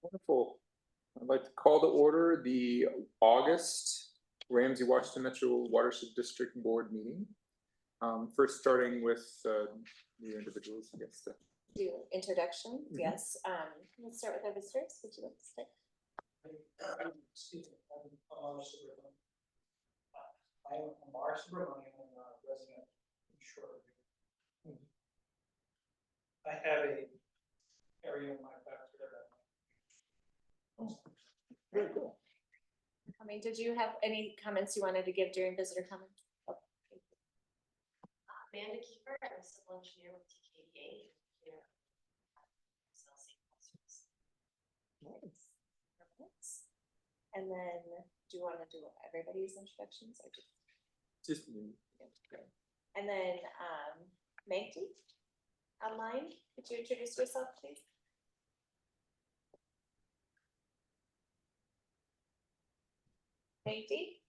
Wonderful. I'd like to call to order the August Ramsey-Washington Metro Watershed District Board meeting. First starting with the individuals, I guess. Do introduction, yes. Let's start with our visitors. Would you like to start? I'm Mark Subramanian, I'm a resident in Shoreview. I have a area in my backyard. Very cool. I mean, did you have any comments you wanted to give during visitor comments? Oh, Amanda Kiefer, I'm a civil engineer with TKDA here. Nice. Perfect. And then, do you want to do everybody's introductions or Just me. Okay. And then, Maggie, online, could you introduce yourself, please? Maggie?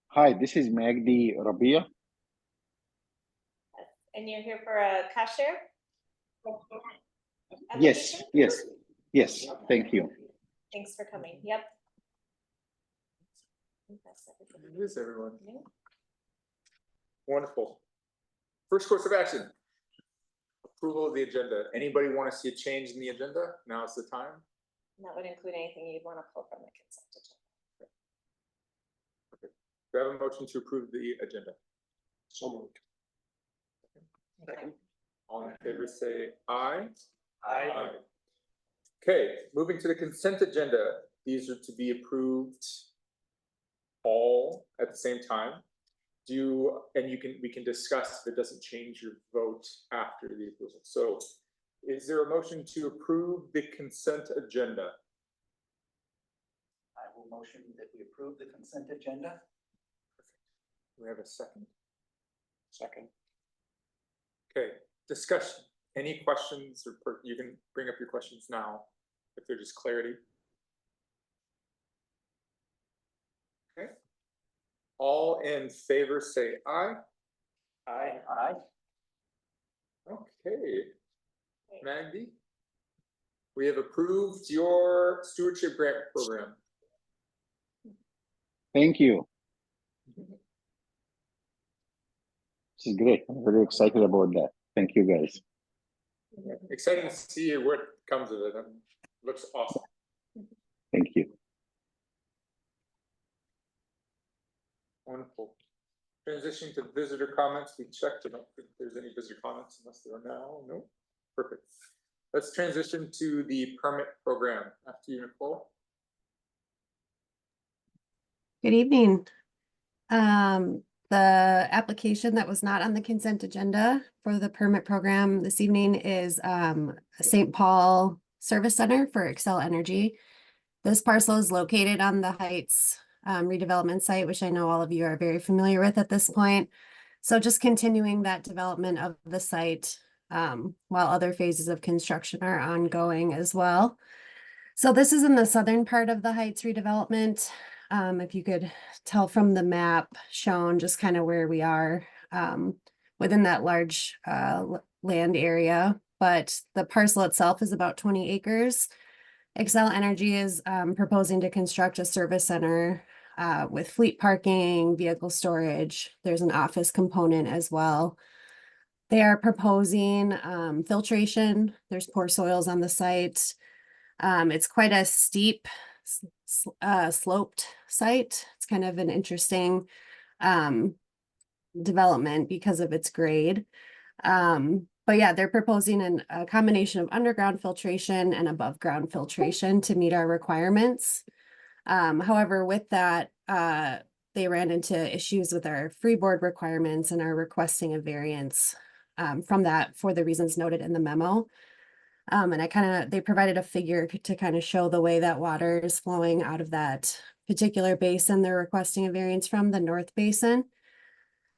Hi, this is Magdi Rabia. And you're here for a cash share? Yes, application? yes, thank you. Thanks for coming. Yep. It is everyone. Yeah. Wonderful. First course of action. Approval of the agenda. Anybody want to see a change in the agenda? Now's the time. And that would include anything you'd want to pull from the consent agenda. Do I have a motion to approve the agenda? So moved. Second. All in favor say aye. Aye. Okay, moving to the consent agenda. These are to be approved all at the same time. We can discuss if it doesn't change your vote after the approval. So is there a motion to approve the consent agenda? I will motion that we approve the consent agenda. Do we have a second? Second. Okay, discussion. Any questions or you can bring up your questions now if they're just clarity. Okay. All in favor say aye. Aye. Aye. Okay. Magdi, we have approved your stewardship grant program. Thank you. This is great. I'm very excited about that. Thank you, guys. Exciting to see what comes of it. Looks awesome. Thank you. Wonderful. Transitioning to visitor comments. We checked. I don't think there's any visitor comments unless there are now. No. Perfect. Let's transition to the permit program. After you, Nicole. Good evening. The application that was not on the consent agenda for the permit program this evening is St. Paul Service Center for Excel Energy. This parcel is located on the Heights redevelopment site, which I know all of you are very familiar with at this point. So just continuing that development of the site while other phases of construction are ongoing as well. So this is in the southern part of the Heights redevelopment. If you could tell from the map shown just kind of where we are within that large land area, but the parcel itself is about 20 acres. Excel Energy is proposing to construct a service center with fleet parking, vehicle storage. There's an office component as well. They are proposing filtration. There's poor soils on the site. It's quite a steep sloped site. It's kind of an interesting development because of its grade. But yeah, they're proposing a combination of underground filtration and above ground filtration to meet our requirements. However, with that, they ran into issues with our freeboard requirements and are requesting a variance from that for the reasons noted in the memo. And they provided a figure to kind of show the way that water is flowing out of that particular basin they're requesting a variance from, the North Basin.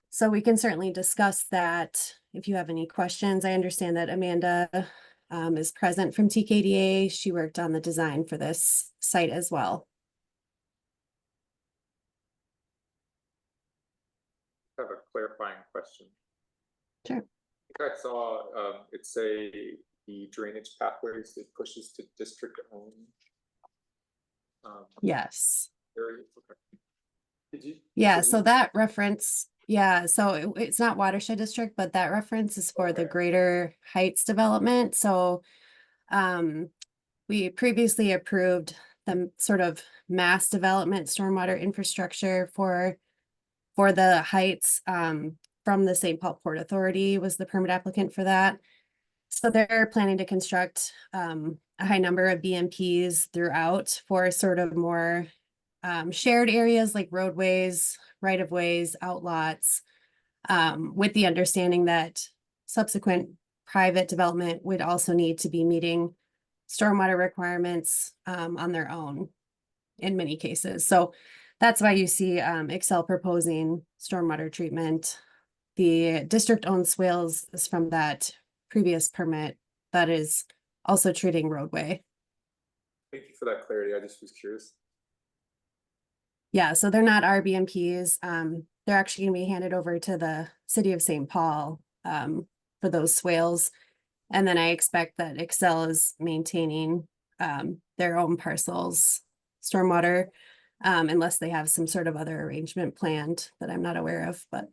So we can certainly discuss that if you have any questions. I understand that Amanda is present from TKDA. She worked on the design for this site as well. I have a clarifying question. Sure. I saw it's a the drainage pathways that pushes to district owned. Yes. Areas. Okay. Did you? Yeah, did so you- that reference, yeah, so it's not watershed district, but that reference is for the Okay. Greater Heights development, so we previously approved the sort of mass development stormwater infrastructure for the Heights, from the St. Paul Port Authority was the permit applicant for that. So they're planning to construct a high number of BMPs throughout for sort of more shared areas like roadways, right of ways, outlots, with the understanding that subsequent private development would also need to be meeting stormwater requirements on their own in many cases. So that's why you see Excel proposing stormwater treatment. The district-owned swales is from that previous permit that is also treating roadway. Thank you for that clarity. I just was curious. Yeah, so they're not our BMPs. They're actually gonna be handed over to the city of St. Paul for those swales. And then I expect that Excel is maintaining their own parcels, stormwater, unless they have some sort of other arrangement planned that I'm not aware of, but.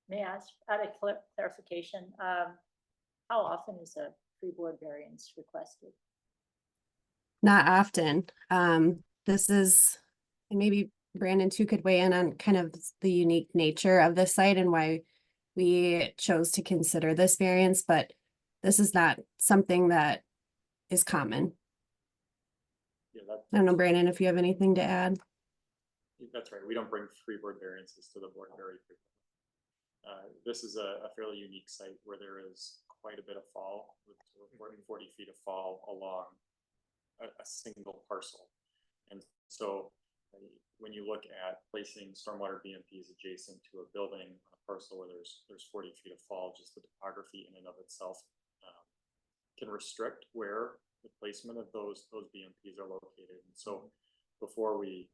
May I ask, add a clarification? How often is a free board variance requested? Not often. This is, and maybe Brandon too could weigh in on kind of the unique nature of this site and why we chose to consider this variance, but this is not something that is common. Yeah, I don't know, Brandon, if you have anything to add. that's right. We don't bring freeboard variances to the board very frequently. This is a fairly unique site where there is quite a bit of fall, with 40 feet of fall along a single parcel. And so when you look at placing stormwater BMPs adjacent to a building on a parcel where there's 40 feet of fall, just the topography in and of itself can restrict where the placement of those BMPs are located. And so before we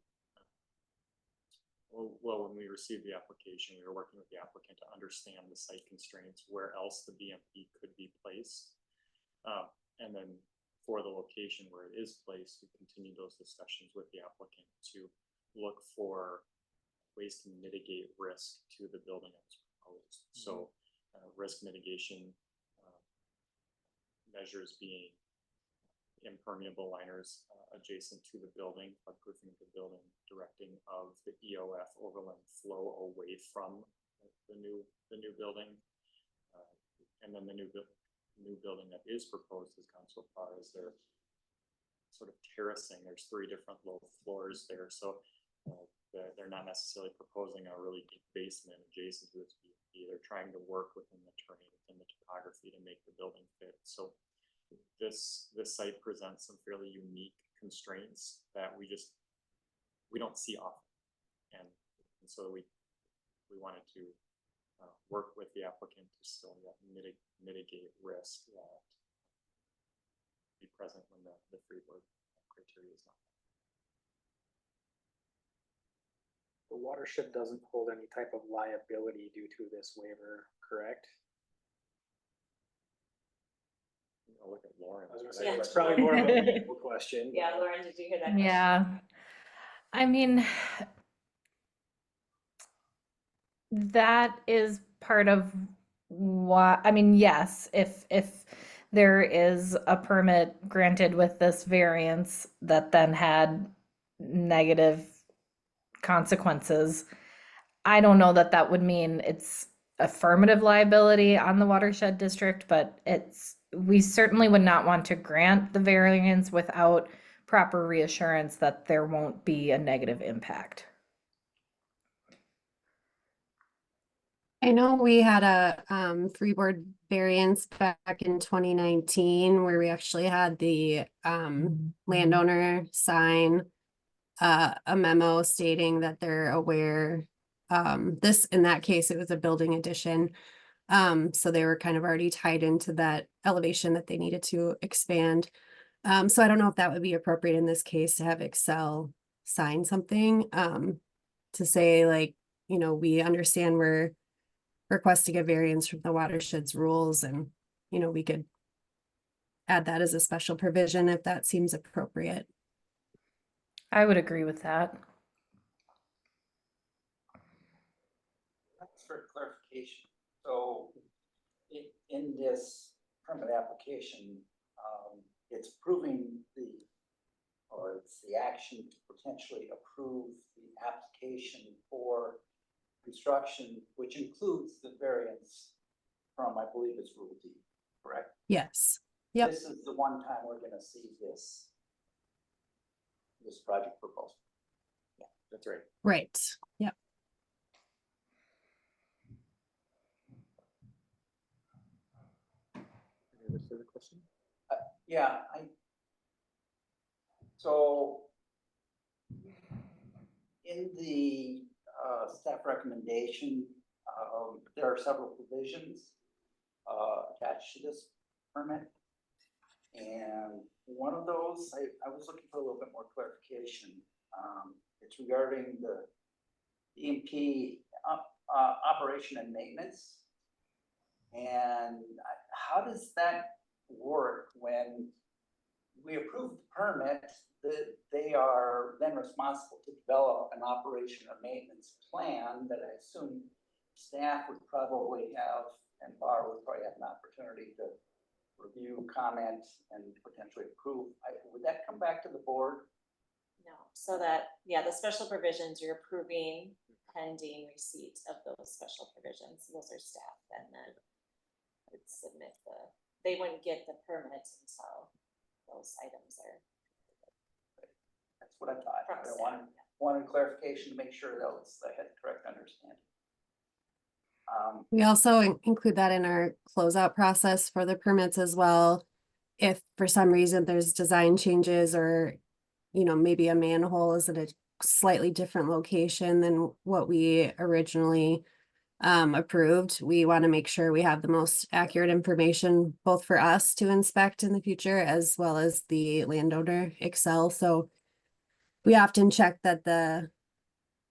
well, when we received the application, we were working with the applicant to understand the site constraints, where else the BMP could be placed. And then for the location where it is placed, we continued those discussions with the applicant to look for ways to mitigate risk to the building that was proposed. So risk mitigation measures being impermeable liners adjacent to the building, floodproofing of the building, directing of the EOF overland flow away from the new building, and then the new building that is proposed has gone so far as they're sort of terracing. There's 3 different low floors there, so they're not necessarily proposing a really deep basement adjacent to this BMP. They're trying to work within the terrain, within the topography to make the building fit. So this site presents some fairly unique constraints that we don't see often, and so we wanted to work with the applicant to still mitigate risk that be present when the freeboard criteria is not met. The watershed doesn't hold any type of liability due to this waiver, correct? I'll look at Lauren. I was gonna for say, that it's question. probably more of a legal question. Yeah, Lauren, did you hear that question? Yeah. I mean, that is part of what, I mean, yes, if there is a permit granted with this variance that then had negative consequences, I don't know that that would mean it's affirmative liability on the watershed district, but we certainly would not want to grant the variance without proper reassurance that there won't be a negative impact. I know we had a freeboard variance back in 2019 where we actually had the landowner sign a memo stating that they're aware. In that case, it was a building addition. So they were kind of already tied into that elevation that they needed to expand. So I don't know if that would be appropriate in this case to have Excel sign something to say, like, we understand we're requesting a variance from the watersheds rules, and, you know, we could add that as a special provision if that seems appropriate. I would agree with that. Thanks for clarification. So in this permit application, it's approving or it's the action to potentially approve the application for construction, which includes the variance from, I believe it's Rule D, correct? Yes. Yep. This is the one time we're gonna see this project proposal. That's right. Right. Yep. Any other further question? Yeah, so in the staff recommendation, there are several provisions attached to this permit. And one of those, I was looking for a little bit more clarification. It's regarding the EMP operation and maintenance. And how does that work when we approve the permit? They are then responsible to develop an operation or maintenance plan that I assume staff would probably have, and Bar would probably have an opportunity to review, comment, and potentially approve. Would that come back to the board? No, so that, yeah, the special provisions you're approving pending receipt of those special provisions. Those are staff and then would submit they wouldn't get the permit until those items are. That's what I thought. From I staff, wanted clarification to make sure that I had the correct understanding. We also include that in our closeout process for the permits as well. If for some reason there's design changes, or, you know, maybe a manhole is at a slightly different location than what we originally approved, we want to make sure we have the most accurate information, both for us to inspect in the future as well as the landowner Excel. So we often check that the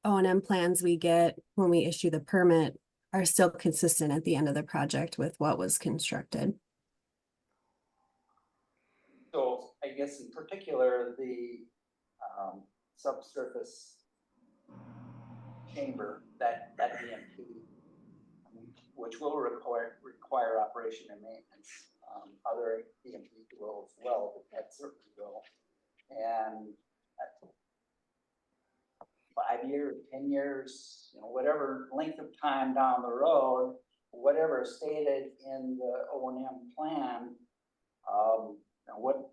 O&M plans we get when we issue the permit are still consistent at the end of the project with what was constructed. So I guess in particular, the subsurface chamber, that EMP, which will require operation and maintenance. Other EMP will as well, but that certainly will. And 5 years, 10 years, you know, whatever length of time down the road, whatever stated in the O&M plan, what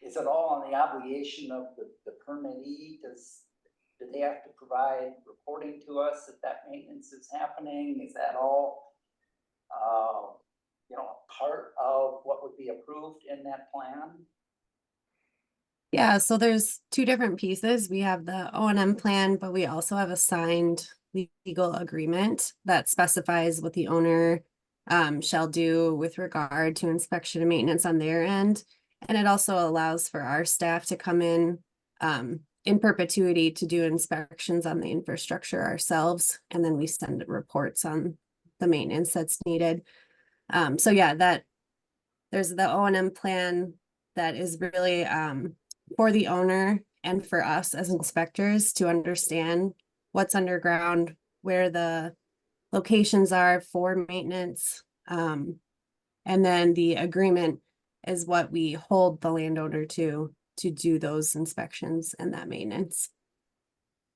is it all on the obligation of the permittee? Do they have to provide reporting to us that maintenance is happening? Is that all, you know, part of what would be approved in that plan? Yeah, so there's two different pieces. We have the O&M plan, but we also have a signed legal agreement that specifies what the owner shall do with regard to inspection and maintenance on their end. And it also allows for our staff to come in perpetuity to do inspections on the infrastructure ourselves. And then we send reports on the maintenance that's needed. So yeah, there's the O&M plan that is really for the owner and for us as inspectors to understand what's underground, where the locations are for maintenance. And then the agreement is what we hold the landowner to do those inspections and that maintenance.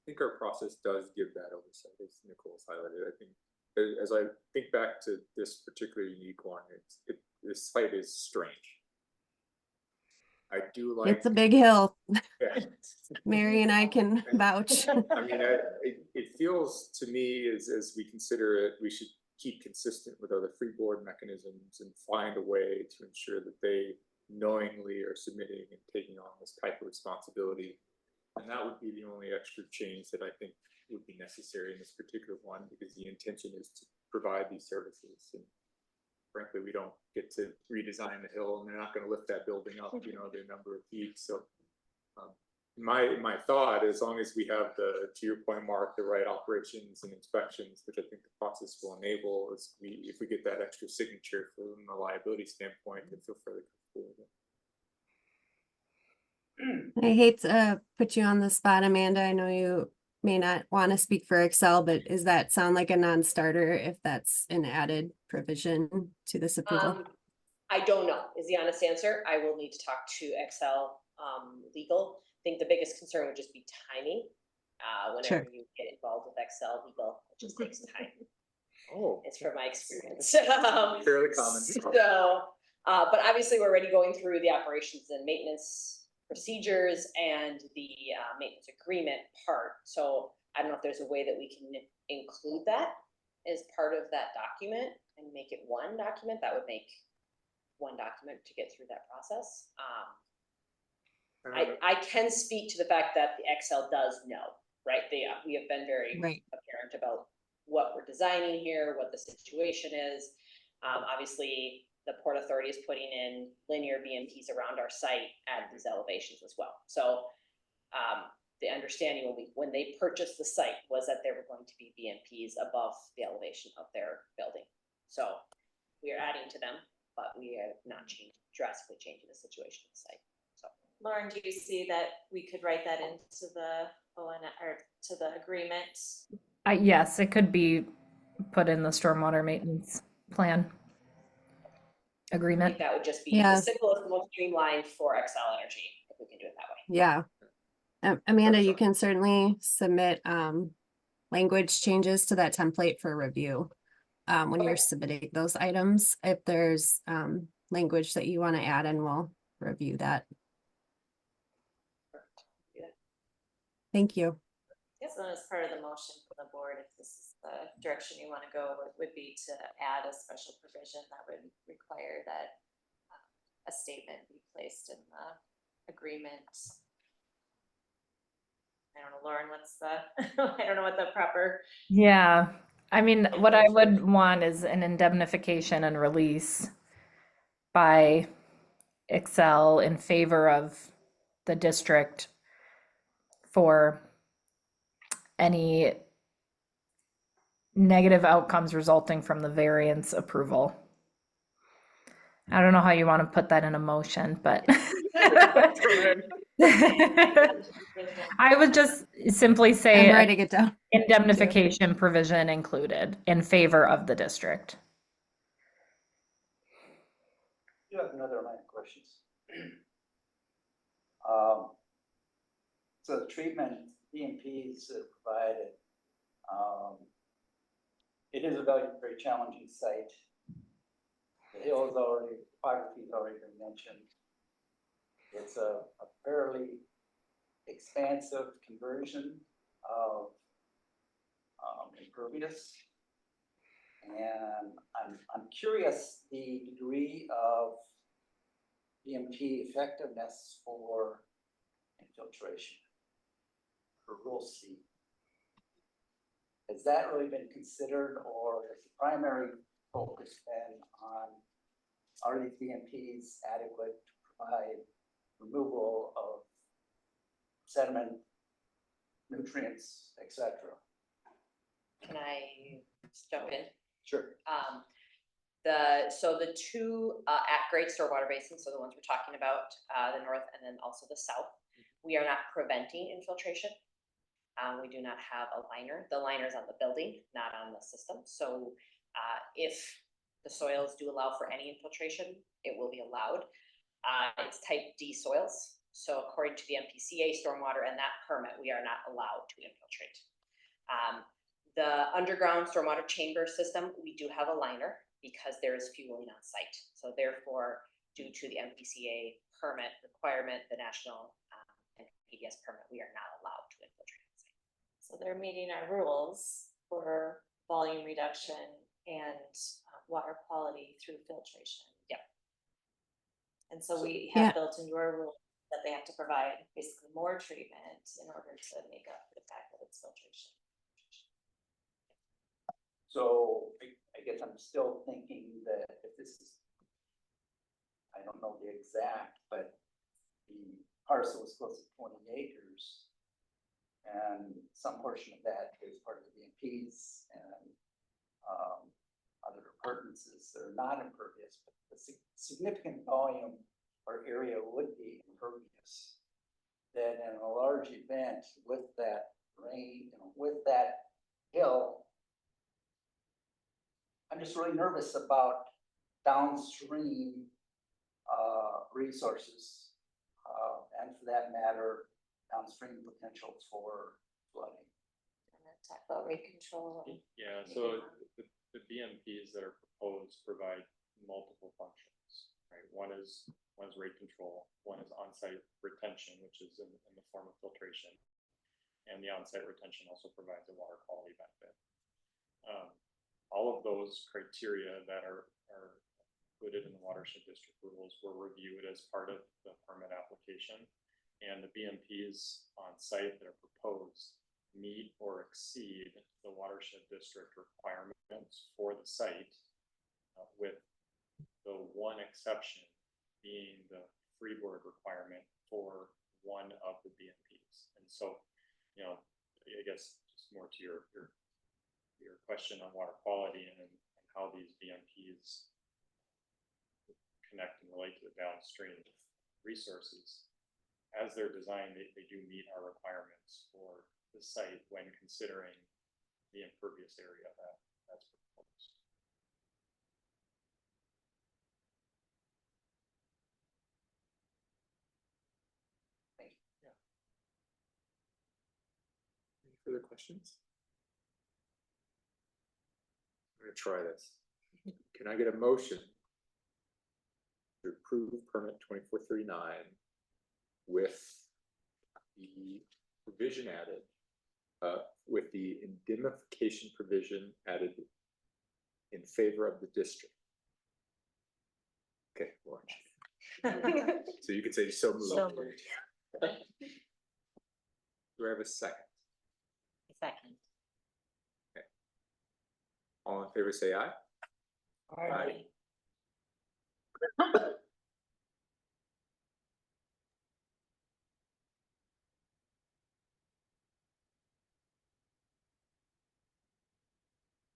I think our process does give that oversight, as Nicole's highlighted. I think as I think back to this particular unique one, this site is strange. I do like. It's a big hill. Yeah. Mary and I can vouch. I mean, it feels to me as we consider it, we should keep consistent with other freeboard mechanisms and find a way to ensure that they knowingly are submitting and taking on this type of responsibility. And that would be the only extra change that I think would be necessary in this particular one, because the intention is to provide these services. And frankly, we don't get to redesign the hill, and they're not going to lift that building up, you know, the number of feet. So my thought, as long as we have to your point, Mark, the right operations and inspections, which I think the process will enable, is if we get that extra signature from a liability standpoint, I feel fairly comfortable with it. I hate to put you on the spot, Amanda. I know you may not want to speak for Excel, but does that sound like a non-starter if that's an added provision to this approval? I don't know, is the honest answer. I will need to talk to Excel legal. I think the biggest concern would just be timing. Whenever Sure. you get involved with Excel legal, it just takes time. Oh, It's from my experience. fairly common. So, but obviously we're already going through the operations and maintenance procedures and the maintenance agreement part. So I don't know if there's a way that we can include that as part of that document and make it one document. That would make one document to get through that process. I can speak to the fact that the Excel does know, right? We have been very Right. apparent about what we're designing here, what the situation is. Obviously, the Port Authority is putting in linear BMPs around our site at these elevations as well. So the understanding when they purchased the site was that there were going to be BMPs above the elevation of their building. So we are adding to them, but we are not drastically changing the situation of the site. So Lauren, do you see that we could write that into the ON or to the agreement? Yes, it could be put in the stormwater maintenance plan I agreement. think that would just be Yeah. the simplest, most streamlined for Excel Energy, if we can do it that way. Yeah. Amanda, you fine. can certainly submit language changes to that template for review when you're Okay. submitting those items. If there's language that you want to add, and we'll review that. Yeah. Thank you. So as part of the motion from the board, if this is the direction you want to go, it would be to add a special provision that would require that a statement be placed in the agreement. I don't know, Lauren, what's the, I don't know what the proper, Yeah, I mean, what I would want is an indemnification and release by Excel in favor of the district for any negative outcomes resulting from the variance approval. I don't know how you want to put that in a motion, but I would just simply say I'm writing it down. indemnification provision included in favor of the district. You have another line of questions. So the treatment BMPs that are provided, it is a very challenging site. The hill is already, topography has already been mentioned. It's a fairly expansive conversion of impervious. And I'm curious the degree of BMP effectiveness for infiltration for Rule C. Has that really been considered, or has the primary focus been on are these BMPs adequate to provide removal of sediment, nutrients, etc.? Can I jump in? Sure. So the two at-grade stormwater basins, so the ones we're talking about, the north and then also the south, we are not preventing infiltration. We do not have a liner. The liner is on the building, not on the system. So if the soils do allow for any infiltration, it will be allowed. It's type D soils. So according to the MPCA stormwater and that permit, we are not allowed to infiltrate. The underground stormwater chamber system, we do have a liner because there is fueling on site. So therefore, due to the MPCA permit requirement, the national and PDS permit, we are not allowed to infiltrate the site. so they're meeting our rules for volume reduction and water quality through filtration. Yep. And so we Yeah. have built into our rule that they have to provide basically more treatment in order to make up for the fact that it's filtration. So I guess I'm still thinking that if this is, I don't know the exact, but the parcel is close to 20 acres. And some portion of that is part of the BMPs and other appurtenances that are not impervious, but the significant volume or area would be impervious. Then in a large event with that rain, with that hill, I'm just really nervous about downstream resources, and for that matter, downstream potential for flooding. And then talk about rate control. Yeah, so the BMPs that are proposed provide multiple functions, right? One is rate control, one is on-site retention, which is in the form of filtration. And the on-site retention also provides a water quality benefit. All of those criteria that are included in the watershed district rules were reviewed as part of the permit application. And the BMPs on site that are proposed meet or exceed the watershed district requirements for the site, with the one exception being the freeboard requirement for one of the BMPs. And so, I guess just more to your question on water quality and how these BMPs connect and relate to the downstream resources. As they're designed, they do meet our requirements for the site when considering the impervious area that's proposed. Thank you. Yeah. Any further questions? I'm gonna try this. Can I get a motion to approve permit 2439 with the provision added, with the indemnification provision added in favor of the district? Okay, Lauren. So you could say so moved. So moved. Do I have a second? Second. All in favor, say aye. Aye.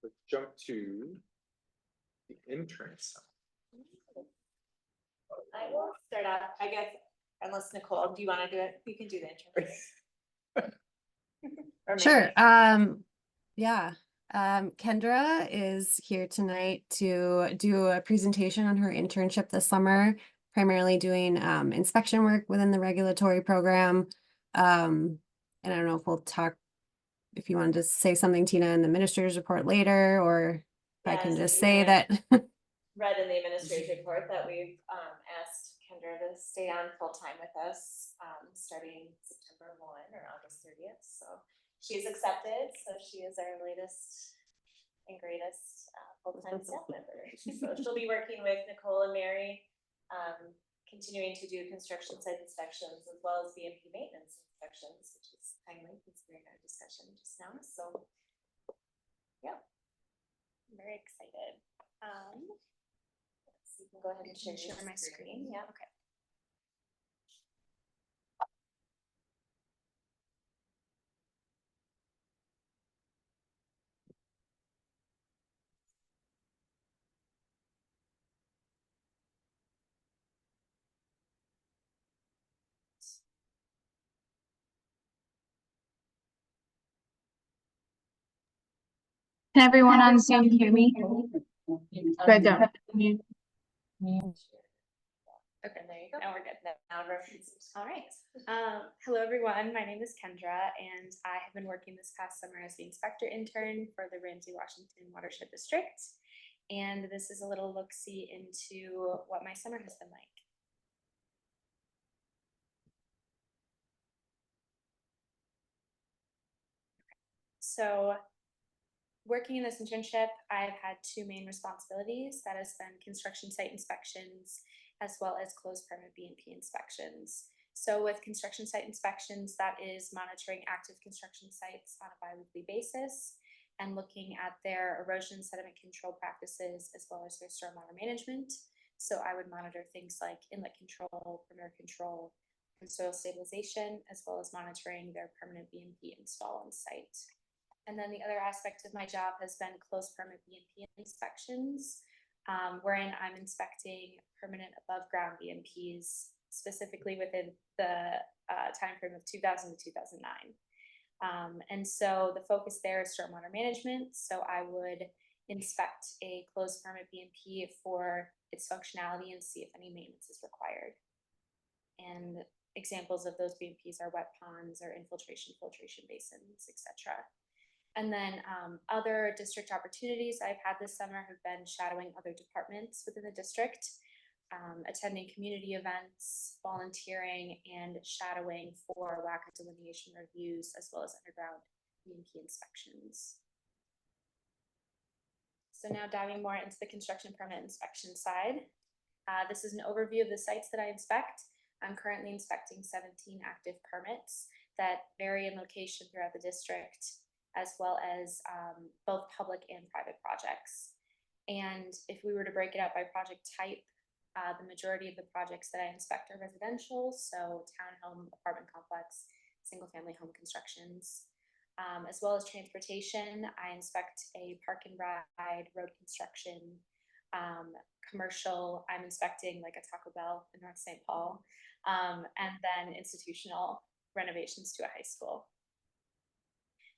Let's jump to the interns. I will start out, I guess, unless Nicole, do you want to do it? You can do the intro. Or Sure. Mary. Yeah. Kendra is here tonight to do a presentation on her internship this summer, primarily doing inspection work within the regulatory program. And I don't know if we'll talk, if you wanted to say something, Tina, in the administrator's report later, or if I Yeah, can so just you say had- that. Read in the administrative report that we've asked Kendra to stay on full-time with us, starting September 1 or August 30th. So she's accepted, so she is our latest and greatest full-time staff member. So she'll be working with Nicole and Mary, continuing to do construction site inspections as well as BMP maintenance inspections, which is timely considering our discussion just now. So yeah, I'm very excited. So you can go ahead and share my screen. Yeah. Okay. Can everyone on Zoom hear me? Good, don't. Okay, there you go. Now we're good. Now references. All right. Hello, everyone. My name is Kendra, and I have been working this past summer as the inspector intern for the Ramsey-Washington Watershed District. And this is a little look-see into what my summer has been like. So working in this internship, I've had two main responsibilities. That has been construction site inspections, as well as closed permit BMP inspections. So with construction site inspections, that is monitoring active construction sites on a bi-weekly basis and looking at their erosion sediment control practices, as well as their stormwater management. So I would monitor things like inlet control, perimeter control, soil stabilization, as well as monitoring their permanent BMP install on site. And then the other aspect of my job has been closed permit BMP inspections, wherein I'm inspecting permanent above ground BMPs, specifically within the timeframe of 2000 to 2009. And so the focus there is stormwater management. So I would inspect a closed permit BMP for its functionality and see if any maintenance is required. And examples of those BMPs are wet ponds or infiltration, filtration basins, etc. And then other district opportunities I've had this summer have been shadowing other departments within the district, attending community events, volunteering, and shadowing for WACA delineation reviews, as well as underground BMP inspections. So now diving more into the construction permit inspection side. This is an overview of the sites that I inspect. I'm currently inspecting 17 active permits that vary in location throughout the district, as well as both public and private projects. And if we were to break it out by project type, the majority of the projects that I inspect are residential, so townhome, apartment complex, single-family home constructions, as well as transportation. I inspect a park and ride, road construction, commercial. I'm inspecting like a Taco Bell in North St. Paul, and then institutional renovations to a high school.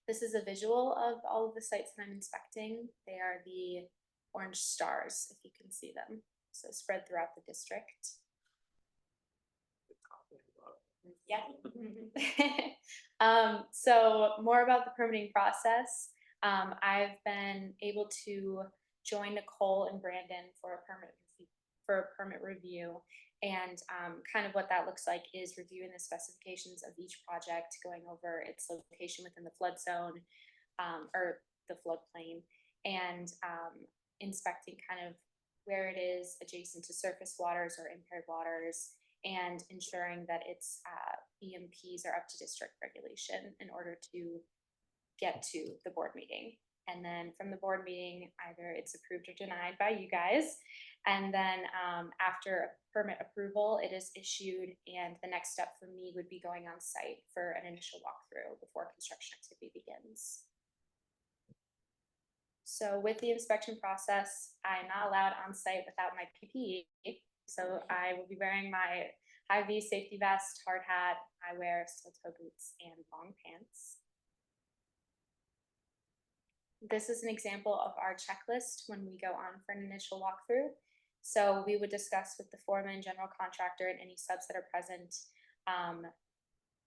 This is a visual of all of the sites that I'm inspecting. They are the orange stars, if you can see them. So spread throughout the district. Yeah. So more about the permitting process. I've been able to join Nicole and Brandon for a permit review. And kind of what that looks like is reviewing the specifications of each project, going over its location within the flood zone or the floodplain, and inspecting kind of where it is adjacent to surface waters or impaired waters, and ensuring that its BMPs are up to district regulation in order to get to the board meeting. And then from the board meeting, either it's approved or denied by you guys. And then after permit approval, it is issued, and the next step for me would be going on site for an initial walkthrough before construction activity begins. So with the inspection process, I'm not allowed on site without my PPE. So I will be wearing my high-vis safety vest, hard hat, eyewear, steel-toe boots, and long pants. This is an example of our checklist when we go on for an initial walkthrough. So we would discuss with the foreman, general contractor, and any subs that are present,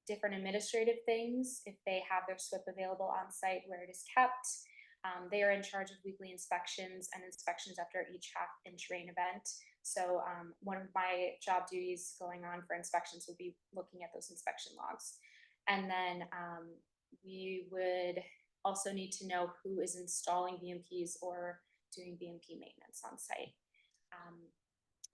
different administrative things. If they have their SWIP available on site, where it is kept. They are in charge of weekly inspections and inspections after each half-inch rain event. So one of my job duties going on for inspections would be looking at those inspection logs. And then we would also need to know who is installing BMPs or doing BMP maintenance on site.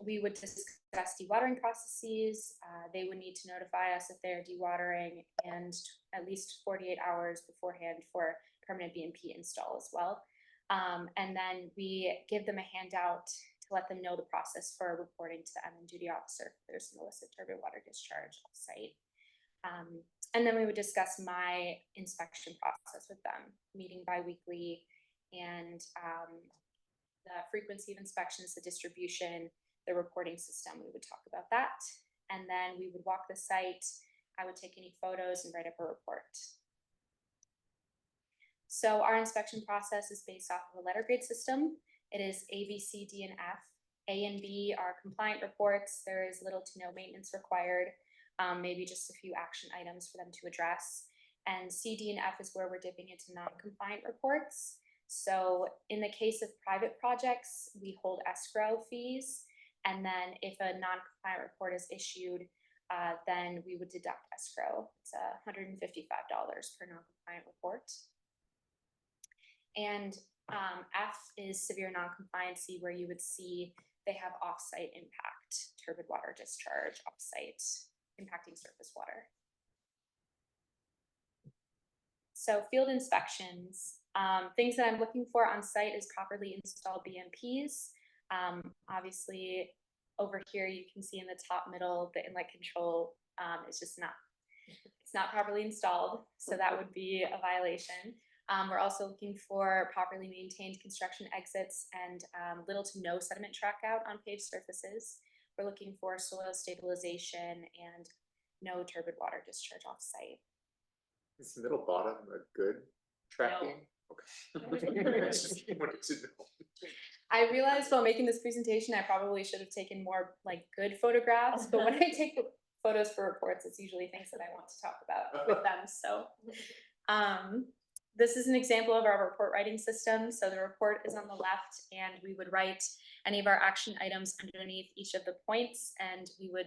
We would discuss dewatering processes. They would need to notify us if they're dewatering, and at least 48 hours beforehand for permanent BMP install as well. And then we give them a handout to let them know the process for reporting to the admin duty officer if there's an illicit turbid water discharge off site. And then we would discuss my inspection process with them, meeting bi-weekly, and the frequency of inspections, the distribution, the reporting system. We would talk about that. And then we would walk the site. I would take any photos and write up a report. So our inspection process is based off of a letter grade system. It is A, B, C, D, and F. A and B are compliant reports. There is little to no maintenance required, maybe just a few action items for them to address. And C, D, and F is where we're dipping into non-compliant reports. So in the case of private projects, we hold escrow fees. And then if a non-compliant report is issued, then we would deduct escrow. It's $155 per non-compliant report. And F is severe non-compliancy, where you would see they have off-site impact, turbid water discharge, off-site impacting surface water. So field inspections, things that I'm looking for on site is properly installed BMPs. Obviously, over here you can see in the top middle the inlet control It's just not, it's not properly installed, so that would be a violation. We're also looking for properly maintained construction exits and little to no sediment track out on paved surfaces. We're looking for soil stabilization and no turbid water discharge off site. Is the middle bottom a good tracking? Okay. I just wanted to know. I realized while making this presentation, I probably should have taken more like good photographs, but when I take photos for reports, it's usually things that I want to talk about with them, so. This is an example of our report writing system. So the report is on the left and we would write any of our action items underneath each of the points, and we would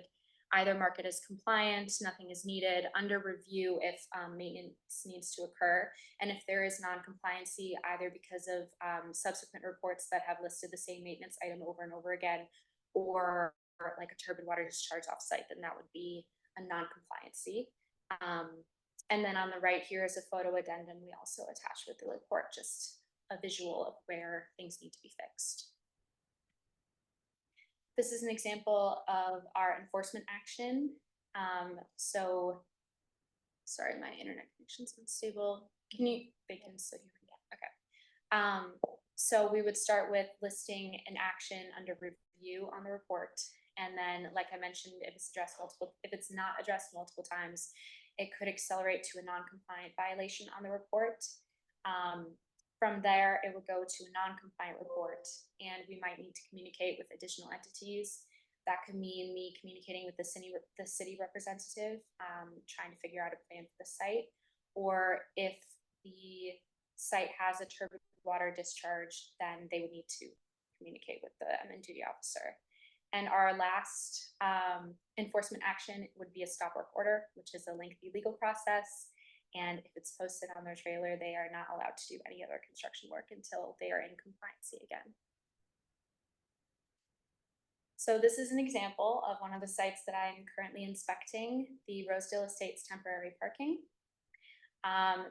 either mark it as compliant, nothing is needed, under review if maintenance needs to occur, and if there is non-compliancy, either because of subsequent reports that have listed the same maintenance item over and over again, or like a turbid water discharge off-site, then that would be a non-compliancy. And then on the right here is a photo addendum we also attach with the report, just a visual of where things need to be fixed. This is an example of our enforcement action. Sorry, my internet connection's unstable. They can still hear me? Okay. So we would start with listing an action under review on the report. And then, like I mentioned, if it's not addressed multiple times, it could accelerate to a non-compliant violation on the report. From there, it would go to a non-compliant report, and we might need to communicate with additional entities. That could mean me communicating with the city representative, trying to figure out a plan for the site, or if the site has a turbid water discharge, then they would need to communicate with the MN duty officer. And our last enforcement action would be a stop work order, which is a lengthy legal process. And if it's posted on their trailer, they are not allowed to do any other construction work until they are in compliancy again. So this is an example of one of the sites that I'm currently inspecting, the Rosedale Estates temporary parking.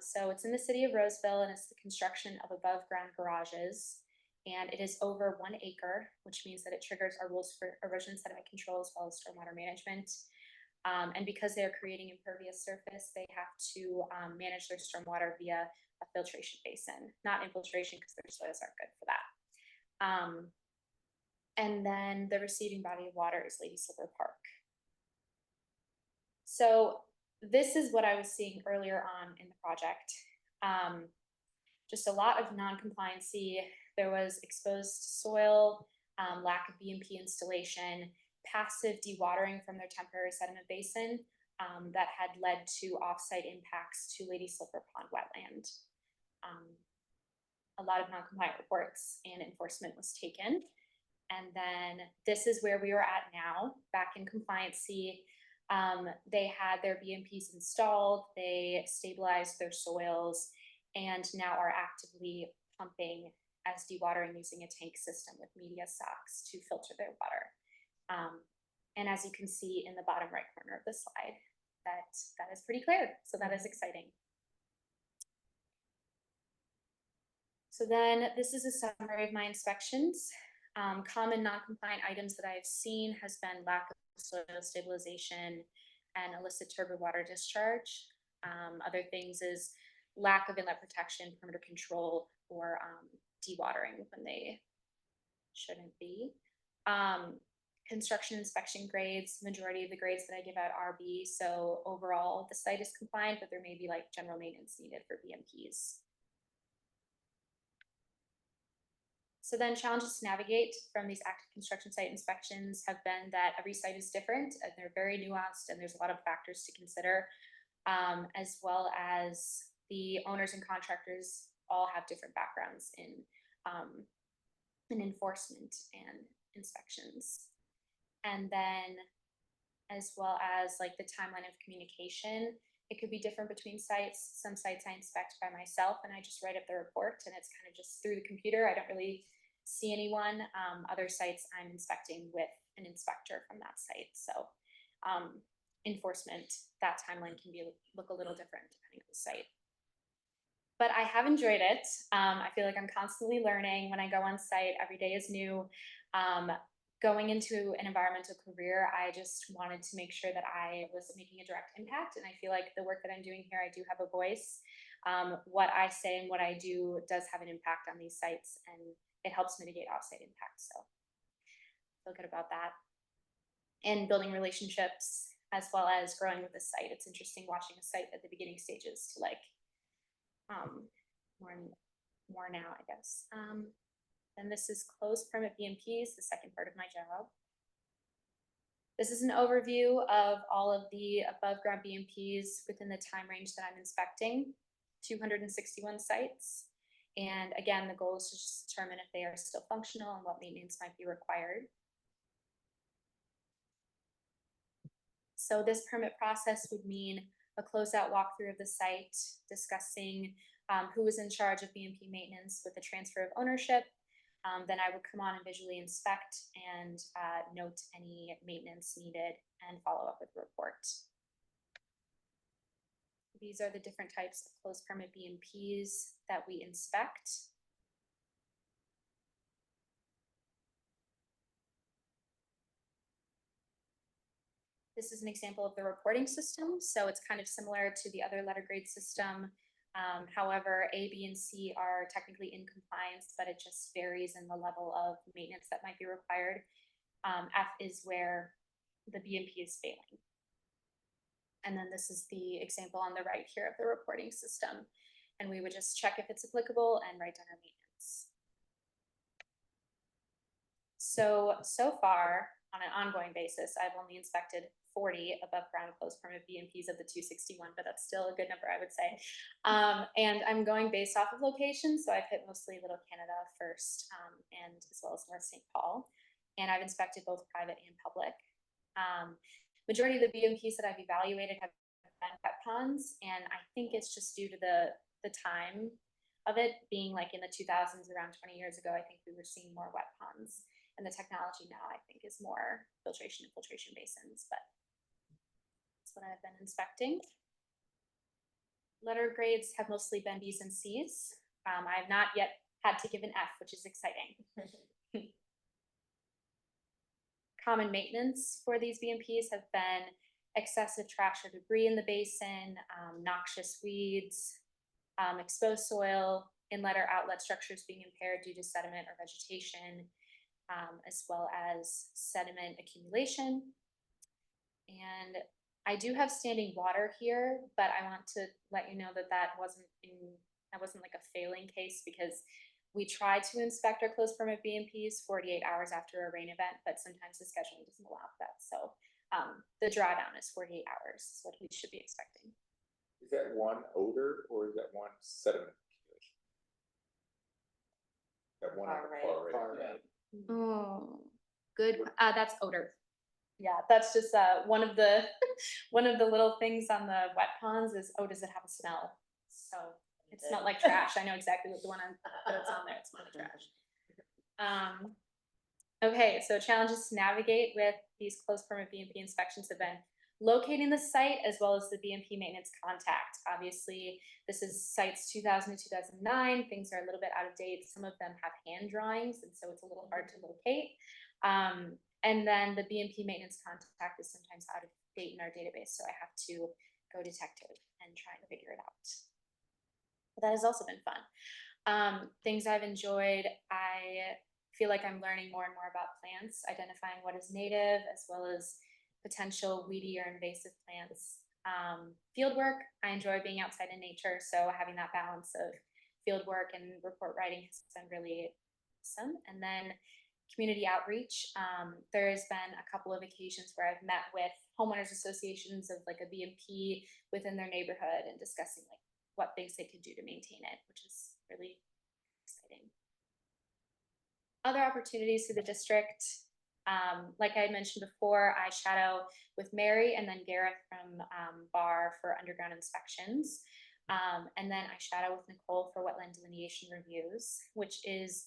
So it's in the city of Roseville, and it's the construction of above ground garages. And it is over 1 acre, which means that it triggers our rules for erosion sediment control as well as stormwater management. And because they're creating impervious surface, they have to manage their stormwater via a filtration basin, not infiltration because their soils aren't good for that. And then the receiving body of water is Lady Silver Park. So this is what I was seeing earlier on in the project. Just a lot of non-compliancy. There was exposed soil, lack of BMP installation, passive dewatering from their temporary sediment basin that had led to offsite impacts to Lady Silver Pond wetland. A lot of non-compliant reports and enforcement was taken. And then this is where we are at now, back in compliancy. They had their BMPs installed, they stabilized their soils, and now are actively pumping as dewatering using a tank system with media socks to filter their water. And as you can see in the bottom right corner of the slide, that is pretty clear. So that is exciting. So then this is a summary of my inspections. Common non-compliant items that I've seen has been lack of soil stabilization and illicit turbid water discharge. Other things is lack of inlet protection, perimeter control, or dewatering when they shouldn't be. Construction inspection grades, majority of the grades that I give out are B, so overall the site is compliant, but there may be like general maintenance needed for BMPs. So then challenges to navigate from these active construction site inspections have been that every site is different and they're very nuanced and there's a lot of factors to consider, as well as the owners and contractors all have different backgrounds in enforcement and inspections. And then as well as like the timeline of communication, it could be different between sites. Some sites I inspect by myself and I just write up the report and it's kind of just through the computer. I don't really see anyone. Other sites I'm inspecting with an inspector from that site. So enforcement, that timeline can look a little different depending on the site. But I have enjoyed it. I feel like I'm constantly learning when I go on site. Every day is new. going into an environmental career, I just wanted to make sure that I was making a direct impact. And I feel like the work that I'm doing here, I do have a voice. What I say and what I do does have an impact on these sites, and it helps mitigate offsite impact. So feel good about that. And building relationships as well as growing with the site. It's interesting watching a site at the beginning stages to like more now, I guess. And this is closed permit BMPs, the second part of my job. This is an overview of all of the above ground BMPs within the time range that I'm inspecting, 261 sites. And again, the goal is to just determine if they are still functional and what maintenance might be required. So this permit process would mean a closeout walkthrough of the site, discussing who is in charge of BMP maintenance with the transfer of ownership. Then I would come on and visually inspect and note any maintenance needed and follow up with a report. These are the different types of closed permit BMPs that we inspect. This is an example of the reporting system. So it's kind of similar to the other letter grade system. However, A, B, and C are technically in compliance, but it just varies in the level of maintenance that might be required. F is where the BMP is failing. And then this is the example on the right here of the reporting system. And we would just check if it's applicable and write down our maintenance. So far, on an ongoing basis, I've only inspected 40 above ground closed permit BMPs of the 261, but that's still a good number, I would say. And I'm going based off of location. So I've hit mostly Little Canada first, and as well as North St. Paul. And I've inspected both private and public. Majority of the BMPs that I've evaluated have been wet ponds. And I think it's just due to the time of it being like in the 2000s, around 20 years ago, I think we were seeing more wet ponds. And the technology now, I think, is more filtration and filtration basins, but that's what I've been inspecting. Letter grades have mostly been B's and C's. I have not yet had to give an F, which is exciting. Common maintenance for these BMPs have been excessive trash or debris in the basin, noxious weeds, exposed soil, inlet or outlet structures being impaired due to sediment or vegetation, as well as sediment accumulation. And I do have standing water here, but I want to let you know that that wasn't like a failing case, because we try to inspect our closed permit BMPs 48 hours after a rain event, but sometimes the scheduling doesn't allow for that. So the drawdown is 48 hours, is what we should be expecting. Is that one odor or is that one sediment accumulation? That one on the far right. Oh, good. That's odor. Yeah, that's just one of the little things on the wet ponds is, oh, does it have a smell? So it's not like trash. I know exactly what the one that's on there. It's not trash. Okay, so challenges to navigate with these closed permit BMP inspections have been locating the site as well as the BMP maintenance contact. Obviously, this is sites 2000 to 2009. Things are a little bit out of date. Some of them have hand drawings, and so it's a little hard to locate. And then the BMP maintenance contact is sometimes out of date in our database, so I have to go detective and try and figure it out. But that has also been fun. Things I've enjoyed, I feel like I'm learning more and more about plants, identifying what is native, as well as potential weedy or invasive plants. Field work, I enjoy being outside in nature, so having that balance of field work and report writing has been really awesome. And then community outreach, there's been a couple of occasions where I've met with homeowners associations of like a BMP within their neighborhood and discussing like what things they could do to maintain it, which is really exciting. Other opportunities through the district, like I had mentioned before, I shadow with Mary and then Gareth from BAR for underground inspections. And then I shadow with Nicole for wetland delineation reviews, which is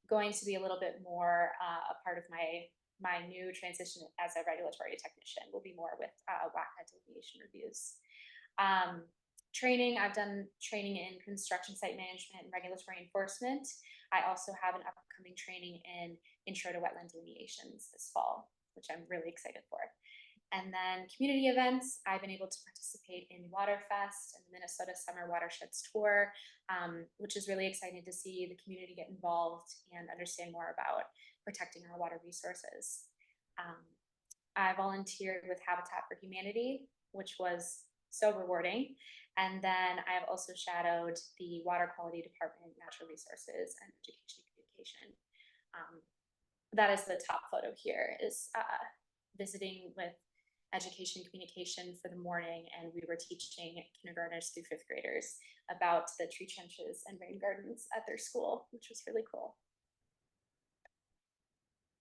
going to be a little bit more a part of my new transition as a regulatory technician. Will be more with WACA delineation reviews. Training, I've done training in construction site management and regulatory enforcement. I also have an upcoming training in intro to wetland delineations this fall, which I'm really excited for. And then community events, I've been able to participate in Waterfest and the Minnesota Summer Watersheds Tour, which is really exciting to see the community get involved and understand more about protecting our water resources. I volunteered with Habitat for Humanity, which was so rewarding. And then I have also shadowed the Water Quality Department, Natural Resources, and Education and Communication. That is the top photo here, is visiting with Education and Communication for the morning, and we were teaching kindergartners through 5th graders about the tree trenches and rain gardens at their school, which was really cool.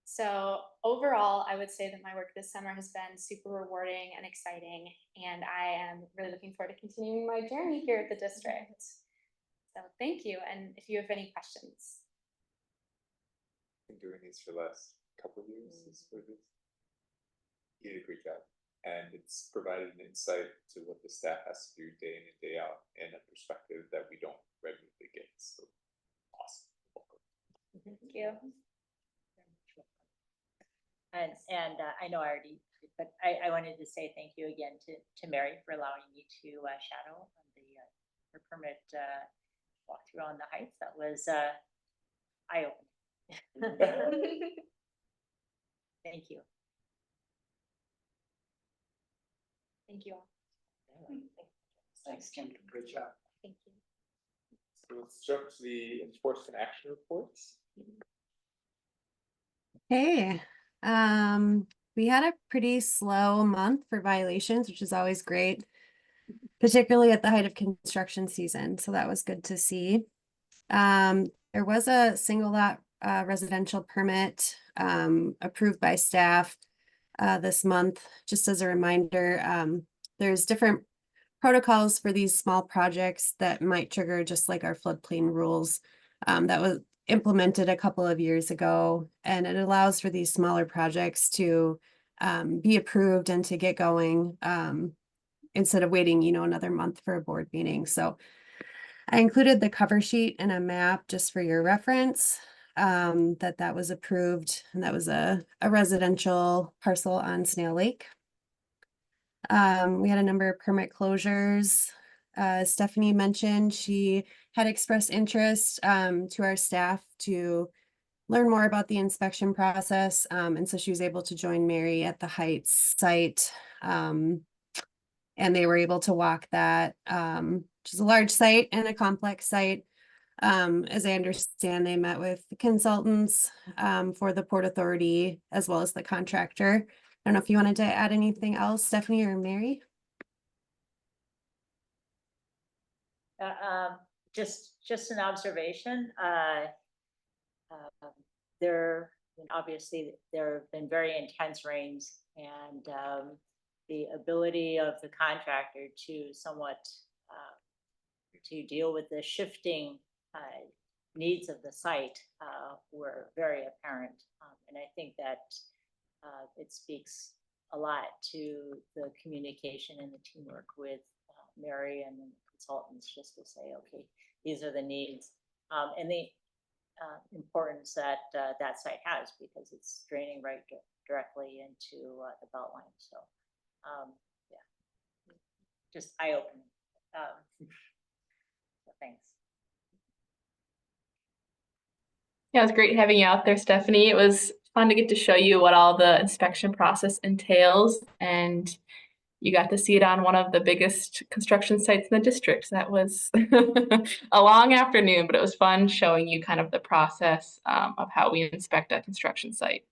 So overall, I would say that my work this summer has been super rewarding and exciting, and I am really looking forward to continuing my journey here at the district. So thank you, and if you have any questions. Been doing these for the last couple of years. You did a great job, and it's provided an insight to what the staff has to do day in and day out, and a perspective that we don't regularly get. So awesome. Thank you. And I know I already, but I wanted to say thank you again to Mary for allowing me to shadow on her permit walkthrough on the Heights. That was eye-opening. Thank you. Thank you all. Thanks, Kim. Great job. Thank you. So let's jump to the enforcement action reports. Hey, we had a pretty slow month for violations, which is always great, particularly at the height of construction season. So that was good to see. There was a single lot residential permit approved by staff this month. Just as a reminder, there's different protocols for these small projects that might trigger just like our floodplain rules. That was implemented a couple of years ago, and it allows for these smaller projects to be approved and to get going instead of waiting, another month for a board meeting. So I included the cover sheet and a map just for your reference, that was approved, and that was a residential parcel on Snail Lake. We had a number of permit closures. Stephanie mentioned she had expressed interest to our staff to learn more about the inspection process. And so she was able to join Mary at the Heights site. And they were able to walk that, which is a large site and a complex site. As I understand, they met with the consultants for the Port Authority as well as the contractor. I don't know if you wanted to add anything else, Stephanie or Mary? Just an observation. Obviously there have been very intense rains, and the ability of the contractor to somewhat to deal with the shifting needs of the site were very apparent, and I think that it speaks a lot to the communication and the teamwork with Mary and the consultants, just to say, okay, these are the needs, and the importance that that site has, because it's draining right directly into the Beltline. So yeah, just eye-opening. So thanks. Yeah, it was great having you out there, Stephanie. It was fun to get to show you what all the inspection process entails, and you got to see it on one of the biggest construction sites in the district. That was a long afternoon, but it was fun showing you kind of the process of how we inspect a construction site.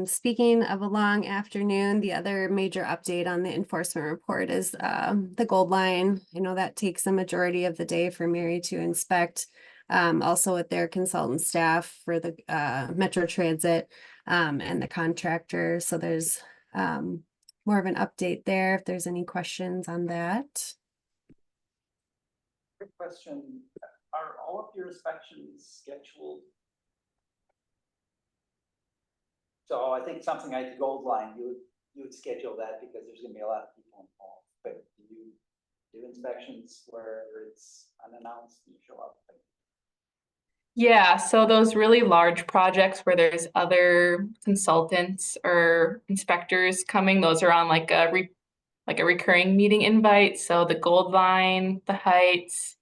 Speaking of a long afternoon, the other major update on the enforcement report is the gold line. I know that takes a majority of the day for Mary to inspect, also with their consultant staff for the Metro Transit and the contractor. So there's more of an update there if there's any questions on that. Quick question, are all of your inspections scheduled? So I think something like the gold line, you would schedule that because there's gonna be a lot of people involved, but do you do inspections where it's unannounced and you show up? Yeah, so those really large projects where there's other consultants or inspectors coming, those are on like a recurring meeting invite. So the Gold Line, the Heights,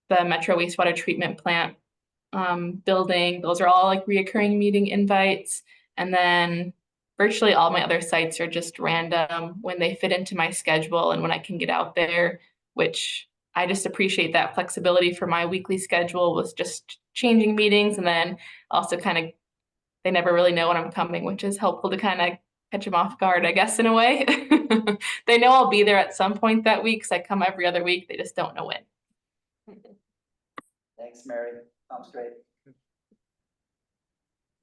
the Metro Wastewater Treatment Plant building, those are all like reoccurring meeting invites. And then virtually all my other sites are just random when they fit into my schedule and when I can get out there, which I just appreciate that flexibility for my weekly schedule with just changing meetings. And then also kind of, they never really know when I'm coming, which is helpful to kind of catch them off guard, I guess, in a way. They know I'll be there at some point that week because I come every other week. They just don't know when. Thanks, Mary. Sounds great.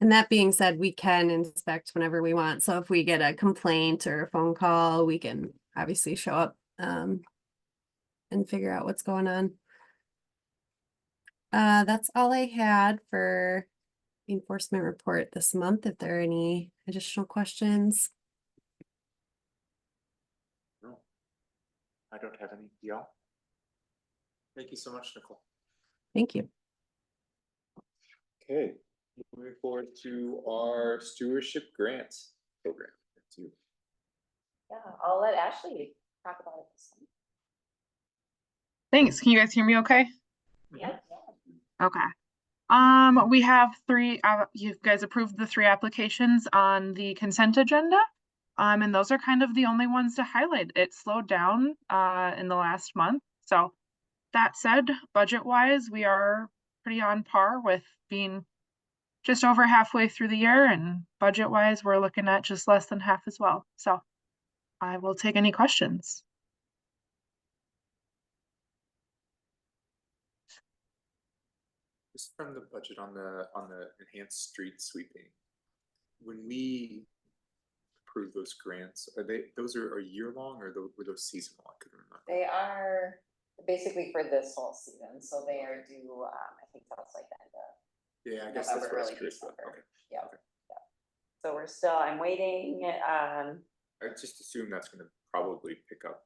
And that being said, we can inspect whenever we want. So if we get a complaint or a phone call, we can obviously show up and figure out what's going on. That's all I had for the enforcement report this month. If there are any additional questions. No, I don't have any. Y'all? Thank you so much, Nicole. Thank you. Okay, moving forward to our stewardship grants program. That's you. Yeah, I'll let Ashley talk about it this time. Thanks. Can you guys hear me okay? Yeah. Okay. We have three, you guys approved the 3 applications on the consent agenda. And those are kind of the only ones to highlight. It slowed down in the last month. So that said, budget-wise, we are pretty on par with being just over halfway through the year, and budget-wise, we're looking at just less than half as well. So I will take any questions. Just from the budget on the enhanced street sweeping, when we approve those grants, those are a year long or were those seasonal? I couldn't remember. They are basically for this whole season, so they are due, I think that's like the end of Yeah, I guess that's November, what I was early curious about. December. Okay. Yeah. Okay. Yeah. So we're still, I'm waiting, I just assume that's gonna probably pick up.